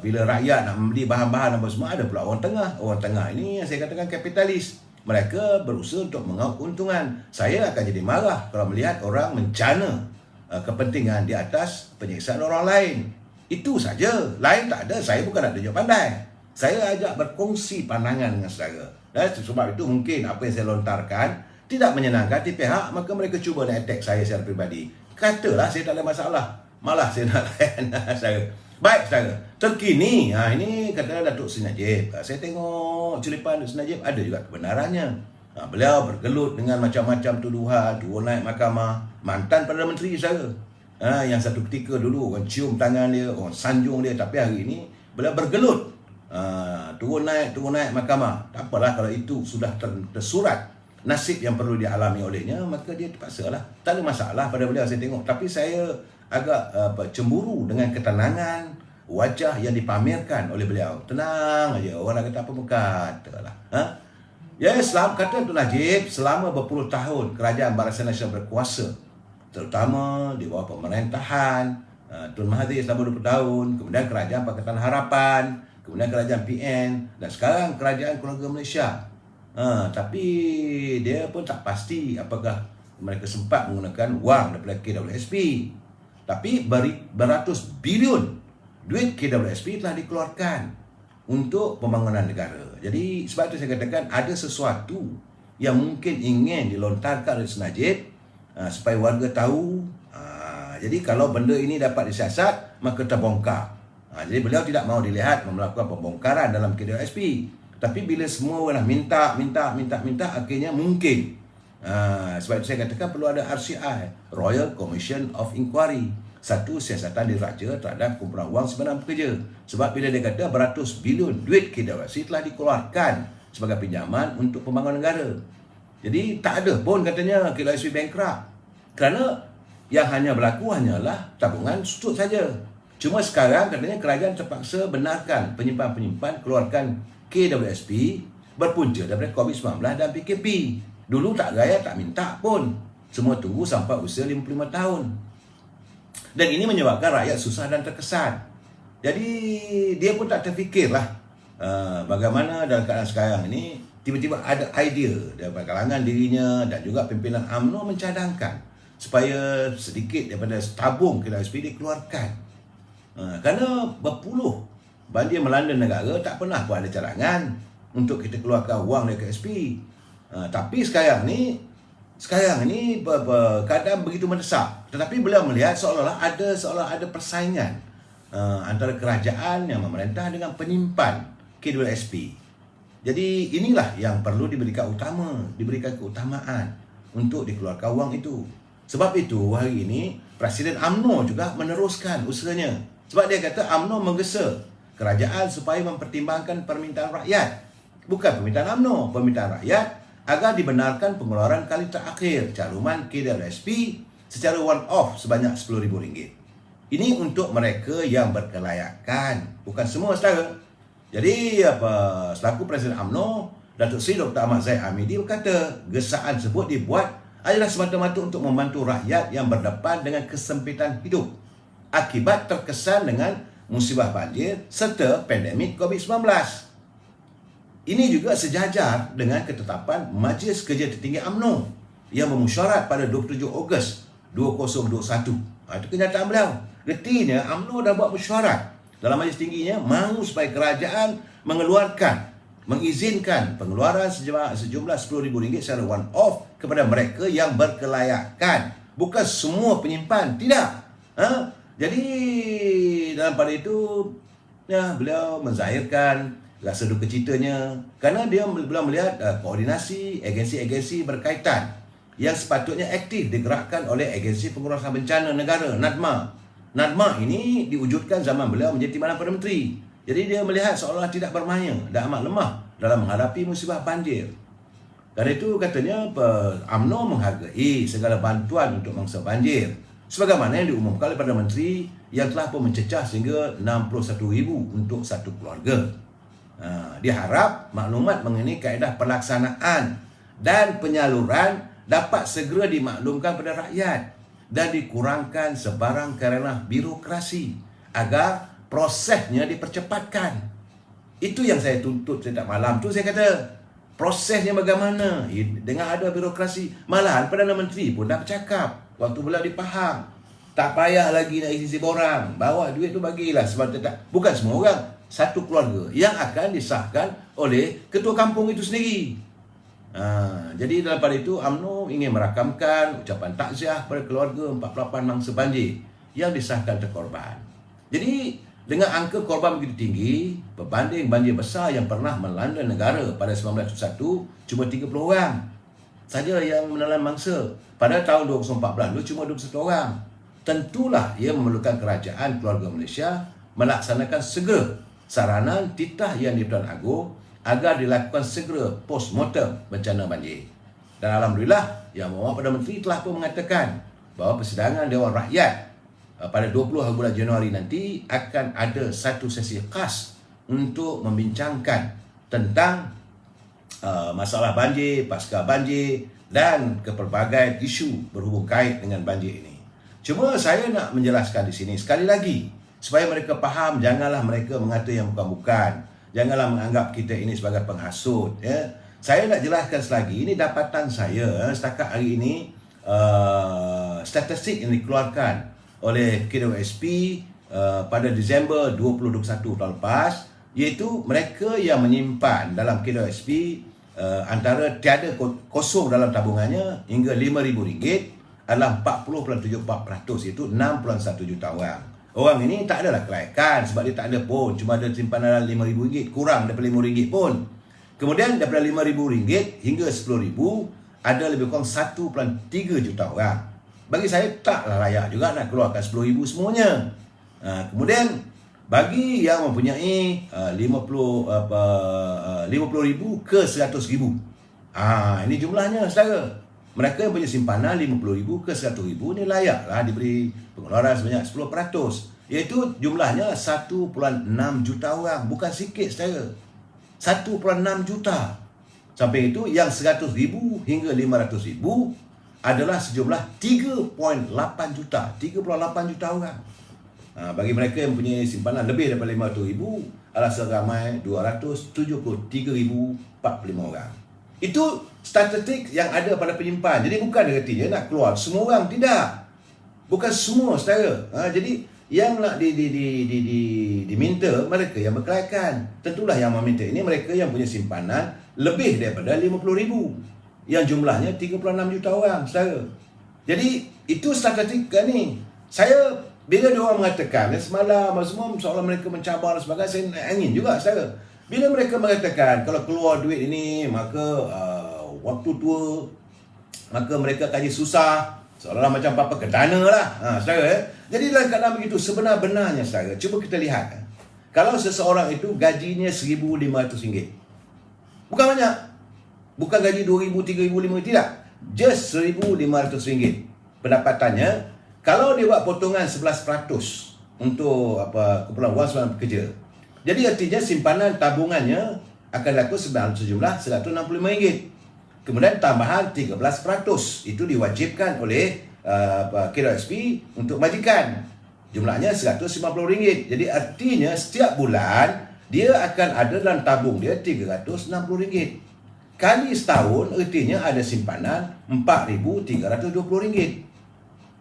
bila rakyat nak membeli bahan-bahan apa semua, ada pula orang tengah. Orang tengah ini yang saya katakan kapitalis. Mereka berusaha untuk mengauk keuntungan. Saya akan jadi marah kalau melihat orang mencana kepentingan di atas penyiksaan orang lain. Itu saja. Lain tak ada. Saya bukan nak tunjuk pandai. Saya ajak berkongsi pandangan dengan saudara. Dan sebab itu mungkin apa yang saya lontarkan tidak menyenangkan di pihak, maka mereka cuba nak attack saya secara peribadi. Katalah saya tak ada masalah. Malah saya nak layan saudara. Baik saudara, terkini ini kata Datuk Seri Najib. Saya tengok curipan Datuk Seri Najib ada juga kebenarannya. Beliau bergelut dengan macam-macam tuduhan, turun naik mahkamah. Mantan Perdana Menteri saudara. Yang satu ketika dulu orang cium tangan dia, orang sanjung dia, tapi hari ini beliau bergelut. Turun naik mahkamah. Tak apalah kalau itu sudah tersurat nasib yang perlu dialami olehnya, maka dia terpaksalah. Tak ada masalah pada beliau saya tengok. Tapi saya agak cemburu dengan ketenangan wajah yang dipamerkan oleh beliau. Tenang aja, orang nak kata apa pun katalah. Ya, kata Tun Najib, selama berpuluh tahun kerajaan Barisan Nasional berkuasa, terutama di bawah pemerintahan Tun Mahathir selama 20 tahun, kemudian kerajaan Pakatan Harapan, kemudian kerajaan PN, dan sekarang kerajaan keluarga Malaysia. Tapi dia pun tak pasti apakah mereka sempat menggunakan wang daripada KWSP. Tapi beratus bilion duit KWSP telah dikeluarkan untuk pembangunan negara. Jadi sebab itu saya katakan ada sesuatu yang mungkin ingin dilontarkan oleh Najib supaya warga tahu. Jadi kalau benda ini dapat disiasat, maka terbongkar. Jadi beliau tidak mahu dilihat melakukan pembongkaran dalam KWSP. Tapi bila semua orang minta, akhirnya mungkin. Sebab itu saya katakan perlu ada RCI, Royal Commission of Inquiry. Satu siasatan diraja terhadap kumpulan wang sebenar pekerja. Sebab bila dia kata beratus bilion duit KWSP telah dikeluarkan sebagai pinjaman untuk pembangunan negara. Jadi tak ada pun katanya KWSP bankrupt. Kerana yang hanya berlaku hanyalah tabungan sutut saja. Cuma sekarang katanya kerajaan terpaksa benarkan penyimpan-penyimpan keluarkan KWSP berpunca daripada COVID-19 dan PKP. Dulu tak gaya, tak minta pun. Semua tunggu sampai usia 55 tahun. Dan ini menyebabkan rakyat susah dan terkesan. Jadi dia pun tak terfikirlah bagaimana dalam keadaan sekarang ini tiba-tiba ada idea daripada kalangan dirinya dan juga pimpinan UMNO mencadangkan supaya sedikit daripada tabung KWSP dikeluarkan. Kerana berpuluh banjir melanda negara tak pernah pun ada cadangan untuk kita keluarkan wang dari KSP. Tapi sekarang ni keadaan begitu mendesak. Tetapi beliau melihat seolah ada persaingan antara kerajaan yang memerintah dengan penyimpan KWSP. Jadi inilah yang perlu diberikan keutamaan untuk dikeluarkan wang itu. Sebab itu hari ini Presiden UMNO juga meneruskan usahanya. Sebab dia kata UMNO menggesa kerajaan supaya mempertimbangkan permintaan rakyat. Bukan permintaan UMNO, permintaan rakyat agar dibenarkan pengeluaran kali terakhir caruman KWSP secara one-off sebanyak RM10,000. Ini untuk mereka yang berkelayakan, bukan semua saudara. Jadi selaku Presiden UMNO, Datuk Seri Dr. Ahmad Zahid Hamidi berkata, gesaan tersebut dibuat adalah semata-mata untuk membantu rakyat yang berdepan dengan kesempitan hidup akibat terkesan dengan musibah banjir serta pandemik COVID-19. Ini juga sejajar dengan ketetapan Majlis Kerja Tertinggi UMNO yang memusyarat pada 27 Ogos 2021. Itu kenyataan beliau. Retinya UMNO dah buat mesyuarat dalam majlis tingginya mahu supaya kerajaan mengizinkan pengeluaran sejumlah RM10,000 secara one off kepada mereka yang berkelayakan, bukan semua penyimpan, tidak. Jadi dalam pada itu beliau menzahirkan rasa duka citanya kerana beliau melihat koordinasi agensi-agensi berkaitan yang sepatutnya aktif digerakkan oleh Agensi Pengurusan Bencana Negara NADMA. NADMA ini diwujudkan zaman beliau menjadi Timbalan Perdana Menteri. Jadi dia melihat seolah tidak bermaya dan amat lemah dalam menghadapi musibah banjir. Kerana itu katanya UMNO menghargai segala bantuan untuk mangsa banjir sebagaimana yang diumumkan oleh Perdana Menteri yang telah pun mencecah sehingga RM61,000 untuk satu keluarga. Dia harap maklumat mengenai kaedah pelaksanaan dan penyaluran dapat segera dimaklumkan pada rakyat dan dikurangkan sebarang kerana birokrasi agar prosesnya dipercepatkan. Itu yang saya tuntut setiap malam tu. Saya kata prosesnya bagaimana dengan ada birokrasi. Malahan Perdana Menteri pun dah bercakap waktu beliau di Pahang, tak payah lagi nak isi borang, bawa duit tu bagilah. Sebab bukan semua orang, satu keluarga yang akan disahkan oleh ketua kampung itu sendiri. Jadi dalam pada itu UMNO ingin merakamkan ucapan takziah pada keluarga 48 mangsa banjir yang disahkan terkorban. Jadi dengan angka korban begitu tinggi berbanding banjir besar yang pernah melanda negara pada 1971, cuma 30 orang saja yang menelan mangsa. Pada tahun 2014 cuma 21 orang. Tentulah ia memerlukan kerajaan keluarga Malaysia melaksanakan segera saranan titah yang di-Pertuan Agong agar dilakukan segera postmortem bencana banjir. Dan alhamdulillah Yang Berhormat Perdana Menteri telah pun mengatakan bahawa persidangan Dewan Rakyat pada 20 bulan Januari nanti akan ada satu sesi khas untuk membincangkan tentang masalah banjir, pasca banjir dan kepelbagai isu berhubung kait dengan banjir ini. Cuma saya nak menjelaskan di sini sekali lagi supaya mereka faham, janganlah mereka mengata yang bukan-bukan. Janganlah menganggap kita ini sebagai penghasut. Ya. Saya nak jelaskan selagi, ini dapatan saya setakat hari ini, statistik yang dikeluarkan oleh KWSP pada Disember 2021 tahun lepas, iaitu mereka yang menyimpan dalam KWSP antara tiada kosong dalam tabungannya hingga RM5,000 adalah 40.74%, iaitu 6.1 juta orang. Orang ini tak adalah kelayakan sebab dia tak ada pun, cuma ada simpanan RM5,000, kurang daripada RM5 pun. Kemudian daripada RM5,000 hingga RM10,000 ada lebih kurang 1.3 juta orang. Bagi saya taklah layak juga nak keluarkan RM10,000 semuanya. Kemudian bagi yang mempunyai 50,000 ke 100,000. Ini jumlahnya saudara. Mereka yang punya simpanan 50,000 ke 100,000 ni layaklah diberi pengeluaran sebanyak 10%. iaitu jumlahnya 1.6 juta orang. Bukan sikit saudara, 1.6 juta. Sampai itu yang 100,000 hingga 500,000 adalah sejumlah 3.8 juta. 3.8 juta orang. Bagi mereka yang punya simpanan lebih daripada 500,000 adalah seramai 273,045 orang. Itu statistik yang ada pada penyimpan. Jadi bukan artinya nak keluar semua orang, tidak. Bukan semua saudara. Jadi yang nak diminta mereka yang berkelayakan. Tentulah yang meminta ini mereka yang punya simpanan lebih daripada 50,000. Yang jumlahnya 36 juta orang saudara. Jadi itu statistik ni. Saya bila dia orang mengatakan semalam semua soalan mereka mencabar dan sebagainya, saya naik angin juga saudara. Bila mereka mengatakan kalau keluar duit ini maka waktu tua, maka mereka akan jadi susah, seolah-olah macam apa kedana lah saudara. Jadi dalam keadaan begitu sebenar-benarnya saudara, cuba kita lihat kalau seseorang itu gajinya RM1,500, bukan banyak, bukan gaji RM2,000, RM3,000, RM5,000, tidak, just RM1,500 pendapatannya. Kalau dia buat potongan 11% untuk kumpulan wang semalam pekerja, jadi artinya simpanan tabungannya akan laku sejumlah RM165. Kemudian tambahan 13%, itu diwajibkan oleh KWSP untuk majikan. Jumlahnya RM150. Jadi artinya setiap bulan dia akan ada dalam tabung dia RM360. Kali setahun artinya ada simpanan RM4,320.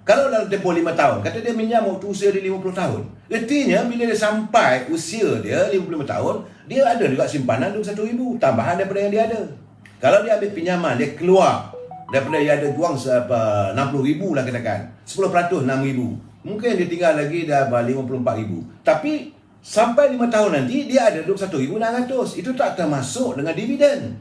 Kalau dalam tempoh 5 tahun, kata dia minjam waktu usia dia 50 tahun. Artinya bila dia sampai usia dia 55 tahun, dia ada juga simpanan RM21,000 tambahan daripada yang dia ada. Kalau dia ambil pinjaman, dia keluar daripada dia ada wang RM60,000 lah katakan, 10% RM6,000. Mungkin dia tinggal lagi dah RM54,000. Tapi sampai 5 tahun nanti dia ada RM21,600. Itu tak termasuk dengan dividen.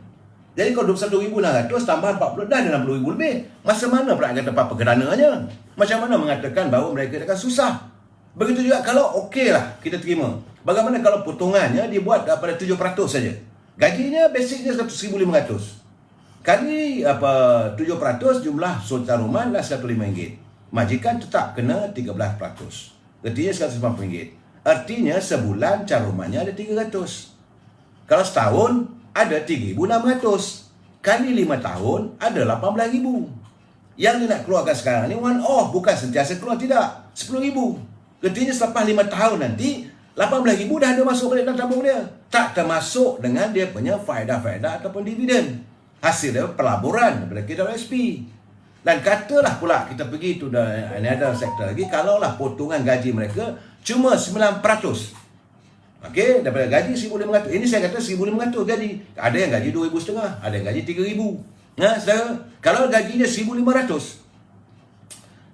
Jadi kalau RM21,600 tambah 40 dah ada RM60,000 lebih. Masa mana pula kata apa kerananya? Macam mana mengatakan bahawa mereka akan susah? Begitu juga kalau okeylah kita terima. Bagaimana kalau potongannya dibuat pada 7% saja? Gajinya basicnya RM100,500. Kali 7% jumlah caruman dah RM105. Majikan tetap kena 13%. Artinya RM150. Artinya sebulan carumannya ada RM300. Kalau setahun ada RM3,600. Kali 5 tahun ada RM18,000. Yang dia nak keluarkan sekarang ni one off, bukan sentiasa keluar, tidak. RM10,000. Artinya selepas 5 tahun nanti RM18,000 dah ada masuk balik dalam tabung dia. Tak termasuk dengan dia punya faedah-faedah ataupun dividen. Hasil dia pelaburan daripada KWSP. Dan katalah pula kita pergi tu ada sektor lagi, kalaulah potongan gaji mereka cuma 9%. Okey, daripada gaji RM1,500. Ini saya kata RM1,500 gaji. Ada yang gaji RM2,500, ada yang gaji RM3,000. Saudara, kalau gajinya RM1,500,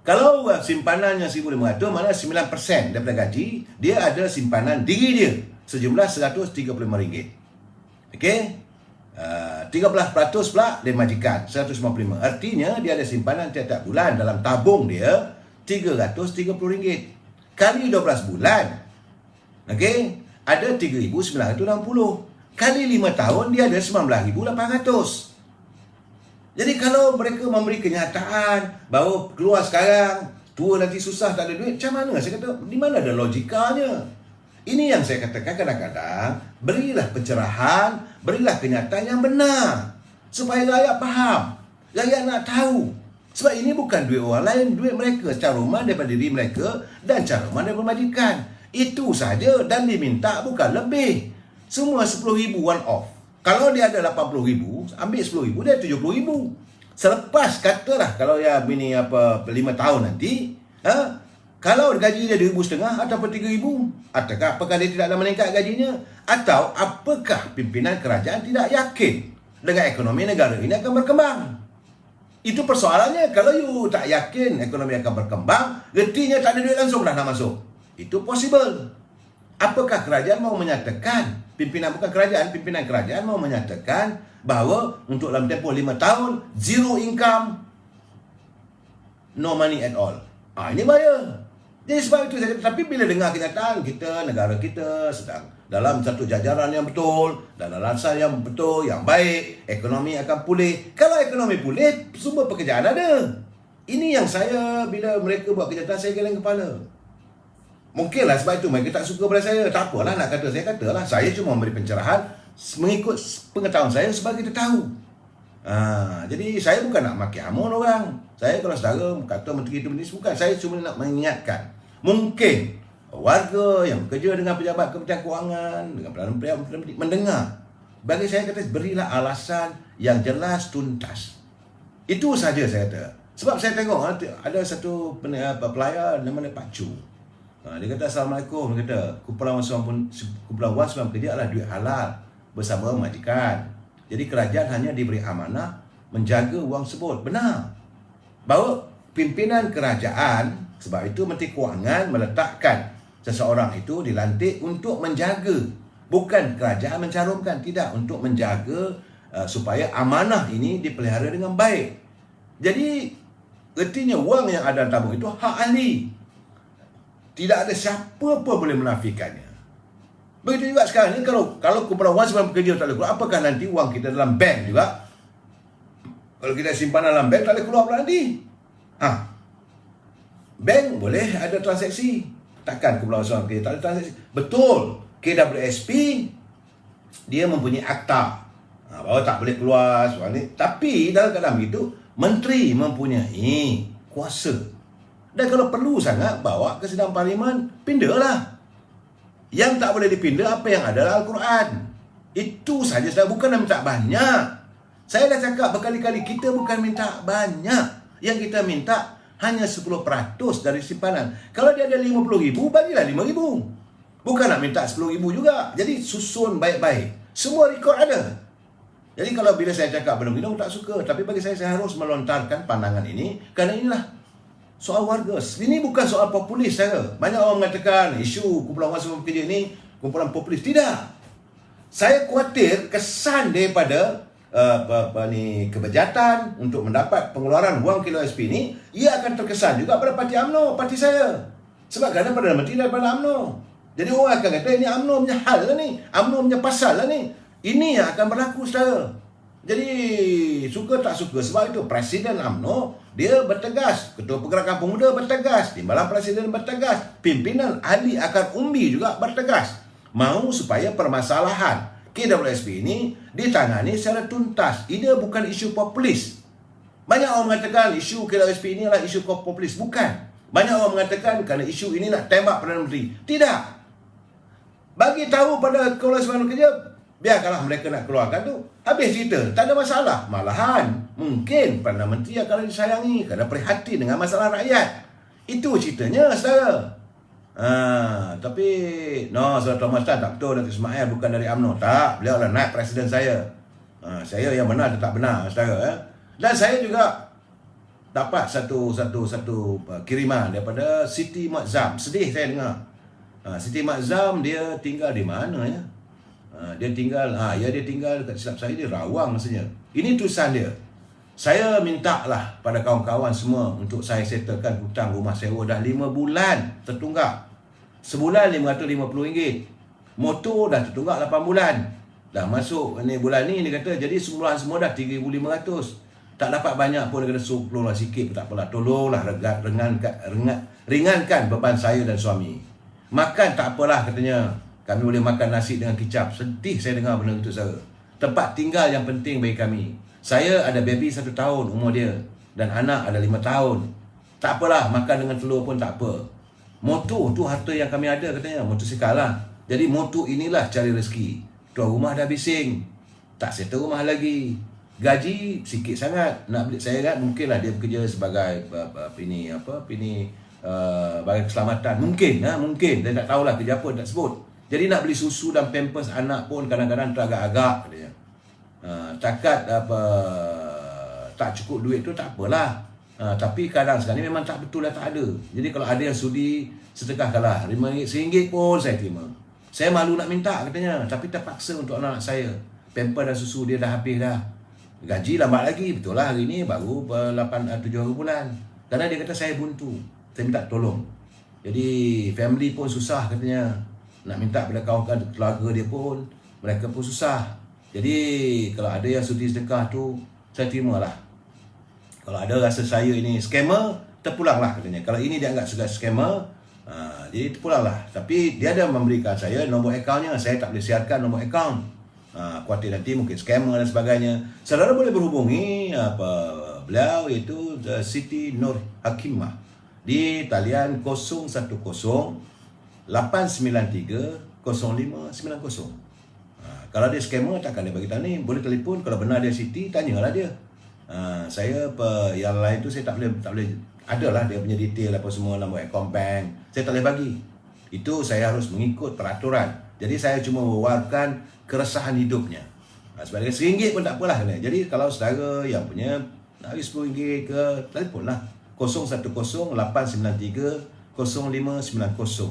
kalau simpanannya RM1,500, mana 9% daripada gaji, dia ada simpanan diri dia sejumlah RM135. Okey? 13% pula dia majikan, RM155. Artinya dia ada simpanan tiap-tiap bulan dalam tabung dia RM330. Kali 12 bulan, okey, ada RM3,960. Kali 5 tahun dia ada RM19,800. Jadi kalau mereka memberi kenyataan bahawa keluar sekarang, tua nanti susah, tak ada duit, macam mana? Saya kata, di mana ada logikanya? Ini yang saya katakan kadang-kadang, berilah pencerahan, berilah kenyataan yang benar. Supaya rakyat faham, rakyat nak tahu. Sebab ini bukan duit orang lain, duit mereka, caruman daripada diri mereka dan caruman daripada majikan. Itu saja dan diminta bukan lebih. Semua RM10,000 one off. Kalau dia ada RM80,000, ambil RM10,000, dia RM70,000. Selepas katalah kalau dia bini 5 tahun nanti, kalau gaji dia RM2,500 ataupun RM3,000, apakah dia tidak akan meningkat gajinya? Atau apakah pimpinan kerajaan tidak yakin dengan ekonomi negara ini akan berkembang? Itu persoalannya. Kalau you tak yakin ekonomi akan berkembang, artinya tak ada duit langsung dah nak masuk. Itu possible. Apakah kerajaan mau menyatakan, pimpinan kerajaan mau menyatakan bahawa untuk dalam tempoh 5 tahun, zero income, no money at all. Ini bahaya. Jadi sebab itu saya kata, tapi bila dengar kenyataan kita, negara kita sedang dalam satu jajaran yang betul, dalam rasa yang betul, yang baik, ekonomi akan pulih. Kalau ekonomi pulih, sumber pekerjaan ada. Ini yang saya, bila mereka buat kenyataan, saya geleng kepala. Mungkinlah sebab itu mereka tak suka pada saya. Tak apalah nak kata, saya katalah. Saya cuma memberi pencerahan mengikut pengetahuan saya supaya kita tahu. Jadi saya bukan nak maki hamun orang. Saya kalau saudara kata menteri itu bukan. Saya cuma nak mengingatkan. Mungkin warga yang bekerja dengan pejabat Kementerian Kewangan, dengan Perdana Menteri mendengar. Bagi saya kata, berilah alasan yang jelas tuntas. Itu saja saya kata. Sebab saya tengok ada satu pelayar namanya Pak Chu. Dia kata, Assalamualaikum. Dia kata, kumpulan wang sembilan kerja adalah duit halal bersama majikan. Jadi kerajaan hanya diberi amanah menjaga wang tersebut. Benar. Bahawa pimpinan kerajaan, sebab itu Menteri Kewangan meletakkan seseorang itu dilantik untuk menjaga. Bukan kerajaan mencarumkan, tidak. Untuk menjaga supaya amanah ini dipelihara dengan baik. Jadi, artinya wang yang ada dalam tabung itu hak ahli. Tidak ada siapa pun boleh menafikannya. Begitu juga sekarang ni, kalau kumpulan wang sebelum bekerja tak boleh keluar, apakah nanti wang kita dalam bank juga? Kalau kita simpan dalam bank, tak boleh keluar pula nanti. Bank boleh ada transaksi. Takkan kumpulan wang sebelum bekerja tak ada transaksi? Betul. KWSP, dia mempunyai akta. Bahawa tak boleh keluar soal ni. Tapi dalam keadaan begitu, menteri mempunyai kuasa. Dan kalau perlu sangat, bawa ke sidang parlimen, pindalah. Yang tak boleh dipindah apa yang ada dalam Al-Quran. Itu saja, saya bukan nak minta banyak. Saya dah cakap berkali-kali, kita bukan minta banyak. Yang kita minta hanya 10% dari simpanan. Kalau dia ada 50,000, bagilah 5,000. Bukan nak minta 10,000 juga. Jadi susun baik-baik. Semua rekod ada. Jadi kalau bila saya cakap benda-benda, tak suka. Tapi bagi saya harus melontarkan pandangan ini. Kerana inilah soal warga. Ini bukan soal populis saya. Banyak orang mengatakan isu kumpulan wang semua bekerja ini kumpulan populis. Tidak. Saya khawatir kesan daripada kebejatan untuk mendapat pengeluaran wang KWSP ini, ia akan terkesan juga pada parti UMNO, parti saya. Sebab kerana Perdana Menteri daripada UMNO. Jadi orang akan kata ini UMNO punya hal lah ni, UMNO punya pasal lah ni. Ini yang akan berlaku, saudara. Jadi suka tak suka, sebab itu Presiden UMNO dia bertegas, Ketua Pergerakan Pemuda bertegas, Timbalan Presiden bertegas, pimpinan ahli akar umbi juga bertegas, mahu supaya permasalahan KWSP ini ditangani secara tuntas. Ini bukan isu populis. Banyak orang mengatakan isu KWSP ini adalah isu populis. Bukan. Banyak orang mengatakan kerana isu ini nak tembak Perdana Menteri. Tidak. Bagi tahu pada Kumpulan Sembilan Kerja, biarkanlah mereka nak keluarkan tu. Habis cerita, tak ada masalah. Malahan, mungkin Perdana Menteri akan disayangi kerana prihatin dengan masalah rakyat. Itu ceritanya, saudara. Tapi, saudara Thomas tak betul, Datuk Ismail bukan dari UMNO. Tak, beliau adalah naib presiden saya. Saya yang benar atau tak benar, saudara. Dan saya juga dapat satu kiriman daripada Siti Mak Zam. Sedih saya dengar. Siti Mak Zam, dia tinggal di mana ya? Dia tinggal dekat silap saya, di Rawang rasanya. Ini tulisan dia. Saya minta lah pada kawan-kawan semua untuk saya settlekan hutang rumah sewa dah 5 bulan tertunggak. Sebulan RM550. Motor dah tertunggak 8 bulan. Dah masuk ni bulan ni, dia kata jadi sebulan semua dah 3,500. Tak dapat banyak pun, dia kata suruh keluar sikit pun tak apalah. Tolonglah ringankan beban saya dan suami. Makan tak apalah katanya. Kami boleh makan nasi dengan kicap. Sedih saya dengar benda itu, saudara. Tempat tinggal yang penting bagi kami. Saya ada baby 1 tahun umur dia. Dan anak ada 5 tahun. Tak apalah, makan dengan telur pun tak apa. Motor tu harta yang kami ada katanya. Motosikal lah. Jadi motor inilah cari rezeki. Tuan rumah dah bising. Tak settle rumah lagi. Gaji sikit sangat. Nak beli, saya ingat mungkinlah dia bekerja sebagai bagi keselamatan. Mungkin. Saya tak tahulah kerja apa, tak sebut. Jadi nak beli susu dan pampers anak pun kadang-kadang teragak-agak katanya. Takat tak cukup duit tu tak apalah. Tapi kadang sekarang ni memang tak betul dah tak ada. Jadi kalau ada yang sudi, sedekahkanlah. RM5, RM1 pun saya terima. Saya malu nak minta katanya, tapi terpaksa untuk anak saya. Pampers dan susu dia dah habis dah. Gaji lambat lagi. Betul lah, hari ni baru 7 hari bulan. Kerana dia kata saya buntu. Saya minta tolong. Jadi family pun susah katanya. Nak minta pada kawan-kawan keluarga dia pun, mereka pun susah. Jadi kalau ada yang sudi sedekah tu, saya terimalah. Kalau ada rasa saya ini scammer, terpulanglah katanya. Kalau ini dianggap sebagai scammer, Jadi itu pula lah. Tapi dia ada memberikan saya nombor akaunnya. Saya tak boleh siarkan nombor akaun. Khawatir nanti mungkin scammer dan sebagainya. Saudara boleh berhubungi beliau, iaitu Siti Nur Hakimah di talian 010 893 0590. Kalau dia scammer takkan dia bagi tahu ni. Boleh telefon. Kalau benar dia Siti, tanyalah dia. Saya yang lain tu saya tak boleh adalah dia punya detail apa semua, nombor akaun bank saya tak boleh bagi. Itu saya harus mengikut peraturan. Jadi saya cuma mewawarkan keresahan hidupnya. Sebagai RM1 pun tak apalah. Jadi kalau saudara yang punya nak bagi RM10 ke, telefonlah 010 893 0590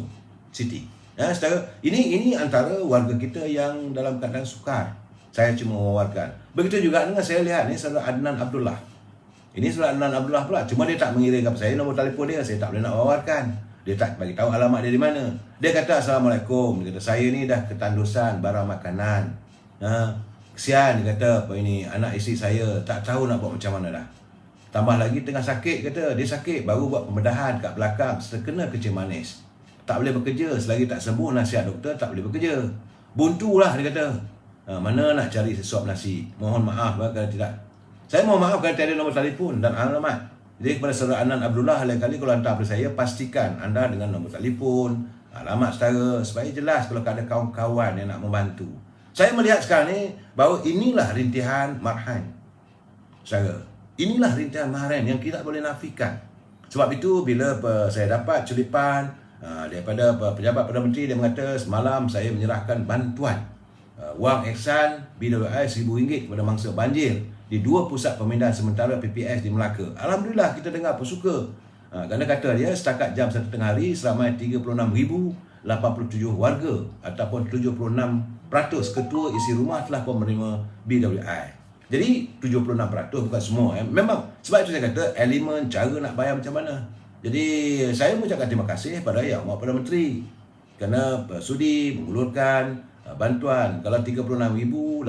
Siti. Saudara, ini antara warga kita yang dalam keadaan sukar. Saya cuma mewawarkan. Begitu juga dengan saya lihat ni saudara Adnan Abdullah. Ini saudara Adnan Abdullah pula. Cuma dia tak mengirim kepada saya nombor telefon dia. Saya tak boleh nak wawarkan. Dia tak bagi tahu alamat dia di mana. Dia kata Assalamualaikum. Dia kata saya ni dah ketandusan barang makanan. Kesian dia kata apa ini anak isteri saya tak tahu nak buat macam mana dah. Tambah lagi tengah sakit kata. Dia sakit baru buat pembedahan kat belakang terkena kencing manis. Tak boleh bekerja selagi tak sembuh nasihat doktor tak boleh bekerja. Buntulah dia kata. Mana nak cari sesuap nasi. Mohon maaf kalau tidak. Saya mohon maaf kalau tiada nombor telefon dan alamat. Jadi kepada saudara Adnan Abdullah, lain kali kalau hantar kepada saya, pastikan anda dengan nombor telefon, alamat saudara, supaya jelas kalau ada kawan-kawan yang nak membantu. Saya melihat sekarang ni bahawa inilah rintihan marhain. Saudara, inilah rintihan marhain yang kita boleh nafikan. Sebab itu bila saya dapat culipan daripada pejabat Perdana Menteri, dia mengata semalam saya menyerahkan bantuan wang ihsan BWI RM1,000 kepada mangsa banjir di 2 pusat pemindahan sementara PPS di Melaka. Alhamdulillah kita dengar pun suka. Kerana kata dia setakat jam 1 tengah hari seramai 36,087 warga ataupun 76% ketua isi rumah telah pun menerima BWI. Jadi 76% bukan semua. Memang sebab itu saya kata elemen cara nak bayar macam mana. Jadi saya mengucapkan terima kasih pada Yang Amat Perdana Menteri kerana sudi mengulurkan bantuan. Kalau 36,087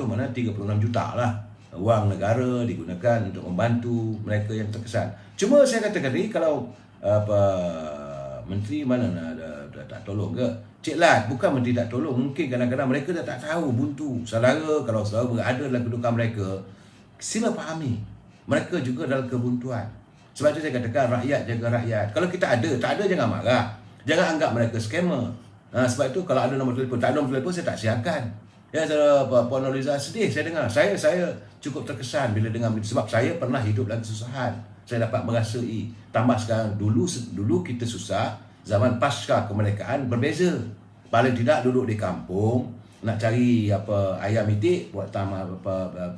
mana 36 juta lah wang negara digunakan untuk membantu mereka yang terkesan. Cuma saya katakan ni kalau menteri mana tak tolong ke? Cik Lat, bukan menteri tak tolong, mungkin kadang-kadang mereka dah tak tahu buntu. Saudara, kalau saudara berada dalam kedudukan mereka, sila fahami mereka juga dalam kebuntuan. Sebab itu saya katakan rakyat jaga rakyat. Kalau kita ada, tak ada jangan marah. Jangan anggap mereka scammer. Sebab itu kalau ada nombor telefon, tak ada nombor telefon saya tak siarkan. Ya, Puan Nuriza sedih saya dengar. Saya cukup terkesan bila dengar begitu sebab saya pernah hidup dalam kesusahan. Saya dapat merasai. Tambah sekarang dulu kita susah, zaman pasca kemerdekaan berbeza. Paling tidak duduk di kampung, nak cari ayam itik buat tamak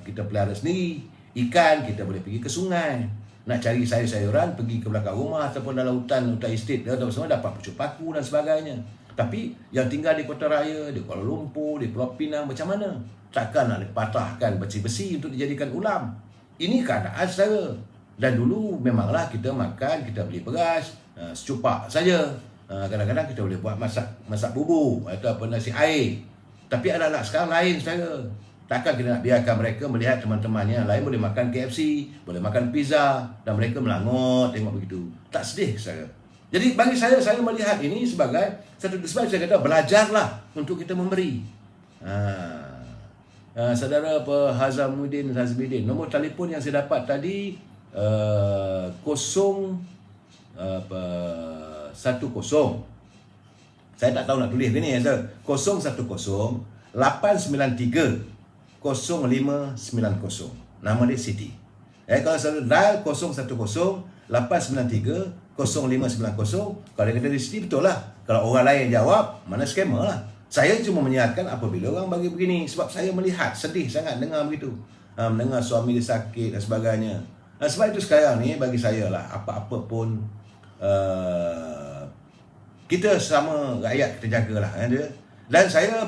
kita pelihara sendiri. Ikan kita boleh pergi ke sungai. Nak cari sayur-sayuran pergi ke belakang rumah ataupun dalam hutan estate atau semua dapat pucuk paku dan sebagainya. Tapi yang tinggal di kota raya, di Kuala Lumpur, di Pulau Pinang macam mana? Takkan nak dipatahkan besi-besi untuk dijadikan ulam. Ini keadaan saudara. Dan dulu memanglah kita makan, kita beli beras secupak saja. Kadang-kadang kita boleh buat masak bubur atau nasi air. Tapi anak-anak sekarang lain saudara. Takkan kita nak biarkan mereka melihat teman-temannya lain boleh makan KFC, boleh makan pizza dan mereka melangut tengok begitu. Tak sedih saudara. Jadi bagi saya melihat ini sebagai satu sebab saya kata belajarlah untuk kita memberi. Saudara Hazamuddin Hazmidin, nombor telefon yang saya dapat tadi 10 saya tak tahu nak tulis ni ya, 010 893 0590. Nama dia Siti. Kalau saudara dial 010 893 0590, kalau dia kata di sini betul lah. Kalau orang lain jawab, mana scammer lah. Saya cuma menyiarkan apabila orang bagi begini. Sebab saya melihat, sedih sangat dengar begitu. Mendengar suami dia sakit dan sebagainya. Sebab itu sekarang ni bagi saya lah, apa-apa pun kita sama rakyat kita jagalah. Dan saya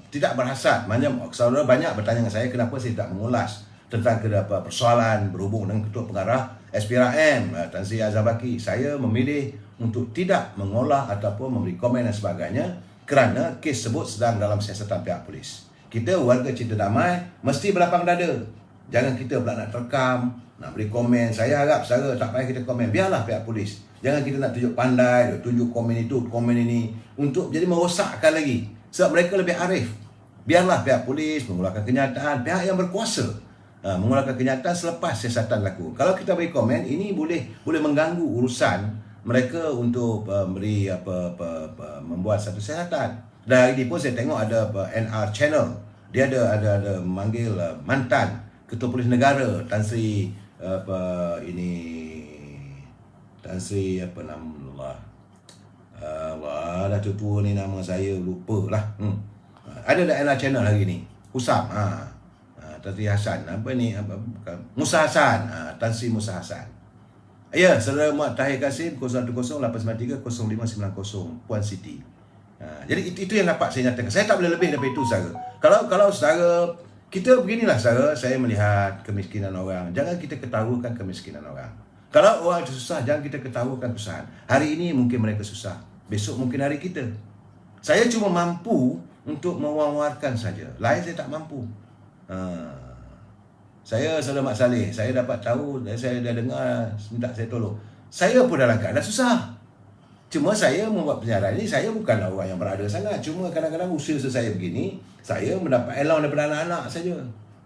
tidak berhasad. Saudara banyak bertanya dengan saya kenapa saya tak mengulas tentang persoalan berhubung dengan Ketua Pengarah SPRM Tan Sri Azhar Baki. Saya memilih untuk tidak mengolah ataupun memberi komen dan sebagainya kerana kes tersebut sedang dalam siasatan pihak polis. Kita warga cinta damai mesti berlapang dada. Jangan kita pula nak terekam, nak beri komen. Saya harap saudara tak payah kita komen. Biarlah pihak polis. Jangan kita nak tunjuk pandai, tunjuk komen itu, komen ini untuk jadi merosakkan lagi. Sebab mereka lebih arif. Biarlah pihak polis mengeluarkan kenyataan, pihak yang berkuasa mengeluarkan kenyataan selepas siasatan laku. Kalau kita beri komen, ini boleh mengganggu urusan mereka untuk beri membuat satu siasatan. Dan hari ini pun saya tengok ada NR Channel. Dia ada memanggil mantan Ketua Polis Negara Tan Sri Tan Sri nama Allah dah tua ni, nama saya lupa lah. Ada NR Channel hari ni. Usam Tan Sri Hasan Musa Hasan, Tan Sri Musa Hasan. Ya, Saudara Muhammad Tahir Kasim 0108930590 Puan Siti. Jadi itu yang dapat saya nyatakan. Saya tak boleh lebih daripada itu, saudara. Kalau saudara, kita beginilah saudara, saya melihat kemiskinan orang. Jangan kita ketawakan kemiskinan orang. Kalau orang itu susah, jangan kita ketawakan kesusahan. Hari ini mungkin mereka susah, besok mungkin hari kita. Saya cuma mampu untuk mewar-warkan saja. Lain saya tak mampu. Saya Saudara Mat Saleh, saya dapat tahu, saya dah dengar minta saya tolong. Saya pun dalam keadaan susah. Cuma saya membuat penyiaran ini, saya bukanlah orang yang berada sangat. Cuma kadang-kadang usia saya begini, saya mendapat allowance daripada anak-anak saja.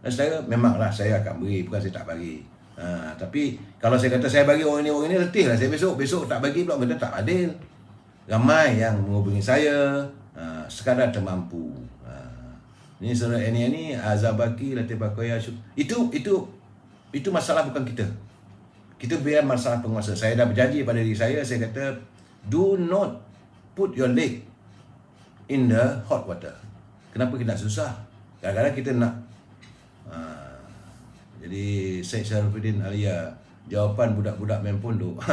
Dan saya memanglah saya akan beri, bukan saya tak bagi. Tapi kalau saya kata saya bagi orang ini letih lah. Saya besok tak bagi pula, kata tak adil. Ramai yang menghubungi saya, sekadar termampu. Ini saudara ini Azabaki, Latif Bakoya. Itu masalah bukan kita. Kita biar masalah penguasa. Saya dah berjanji pada diri saya kata, do not put your leg in the hot water. Kenapa kita nak susah? Kadang-kadang kita nak jadi Syed Syarifudin Alia, jawapan budak-budak main pondok.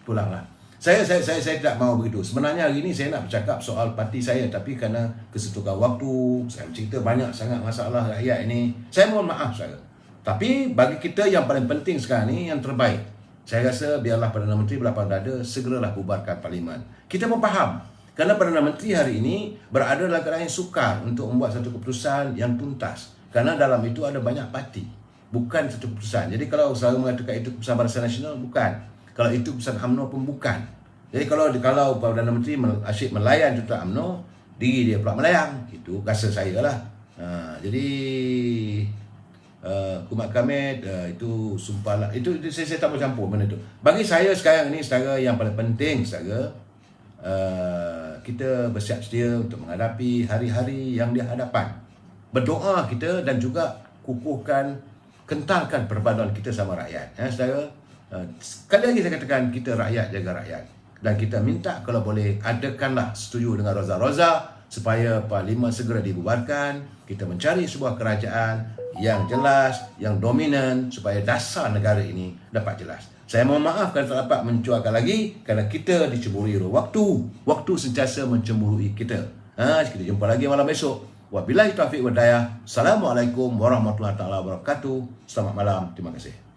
Pulanglah. Saya tidak mahu begitu. Sebenarnya hari ini saya nak bercakap soal parti saya, tapi kerana kesetukan waktu, saya bercerita banyak sangat masalah rakyat ini. Saya mohon maaf saudara. Tapi bagi kita yang paling penting sekarang ni yang terbaik. Saya rasa biarlah Perdana Menteri berlapang dada, segeralah bubarkan parlimen. Kita pun faham, kerana Perdana Menteri hari ini berada dalam keadaan yang sukar untuk membuat satu keputusan yang tuntas. Kerana dalam itu ada banyak parti, bukan satu keputusan. Jadi kalau saya mengatakan itu keputusan Barisan Nasional, bukan. Kalau itu keputusan UMNO pun bukan. Jadi kalau Perdana Menteri asyik melayan tuntutan UMNO, diri dia pula melayang. Itu rasa saya lah. Jadi Kumat Kamid itu sumpah lah. Itu saya tak bercampur benda itu. Bagi saya sekarang ni, saudara, yang paling penting saudara, kita bersiap sedia untuk menghadapi hari-hari yang di hadapan. Berdoa kita dan juga kukuhkan, kentalkan perpaduan kita sama rakyat. Saudara, sekali lagi saya katakan, kita rakyat jaga rakyat. Dan kita minta kalau boleh adakanlah setuju dengan Roza supaya Parlimen segera dibubarkan. Kita mencari sebuah kerajaan yang jelas, yang dominan, supaya dasar negara ini dapat jelas. Saya mohon maaf kalau tak dapat mencuakan lagi, kerana kita dicemburui waktu sentiasa mencemburui kita. Kita jumpa lagi malam esok. Wabillahi taufiq wal hidayah. Assalamualaikum warahmatullahi wabarakatuh. Selamat malam. Terima kasih.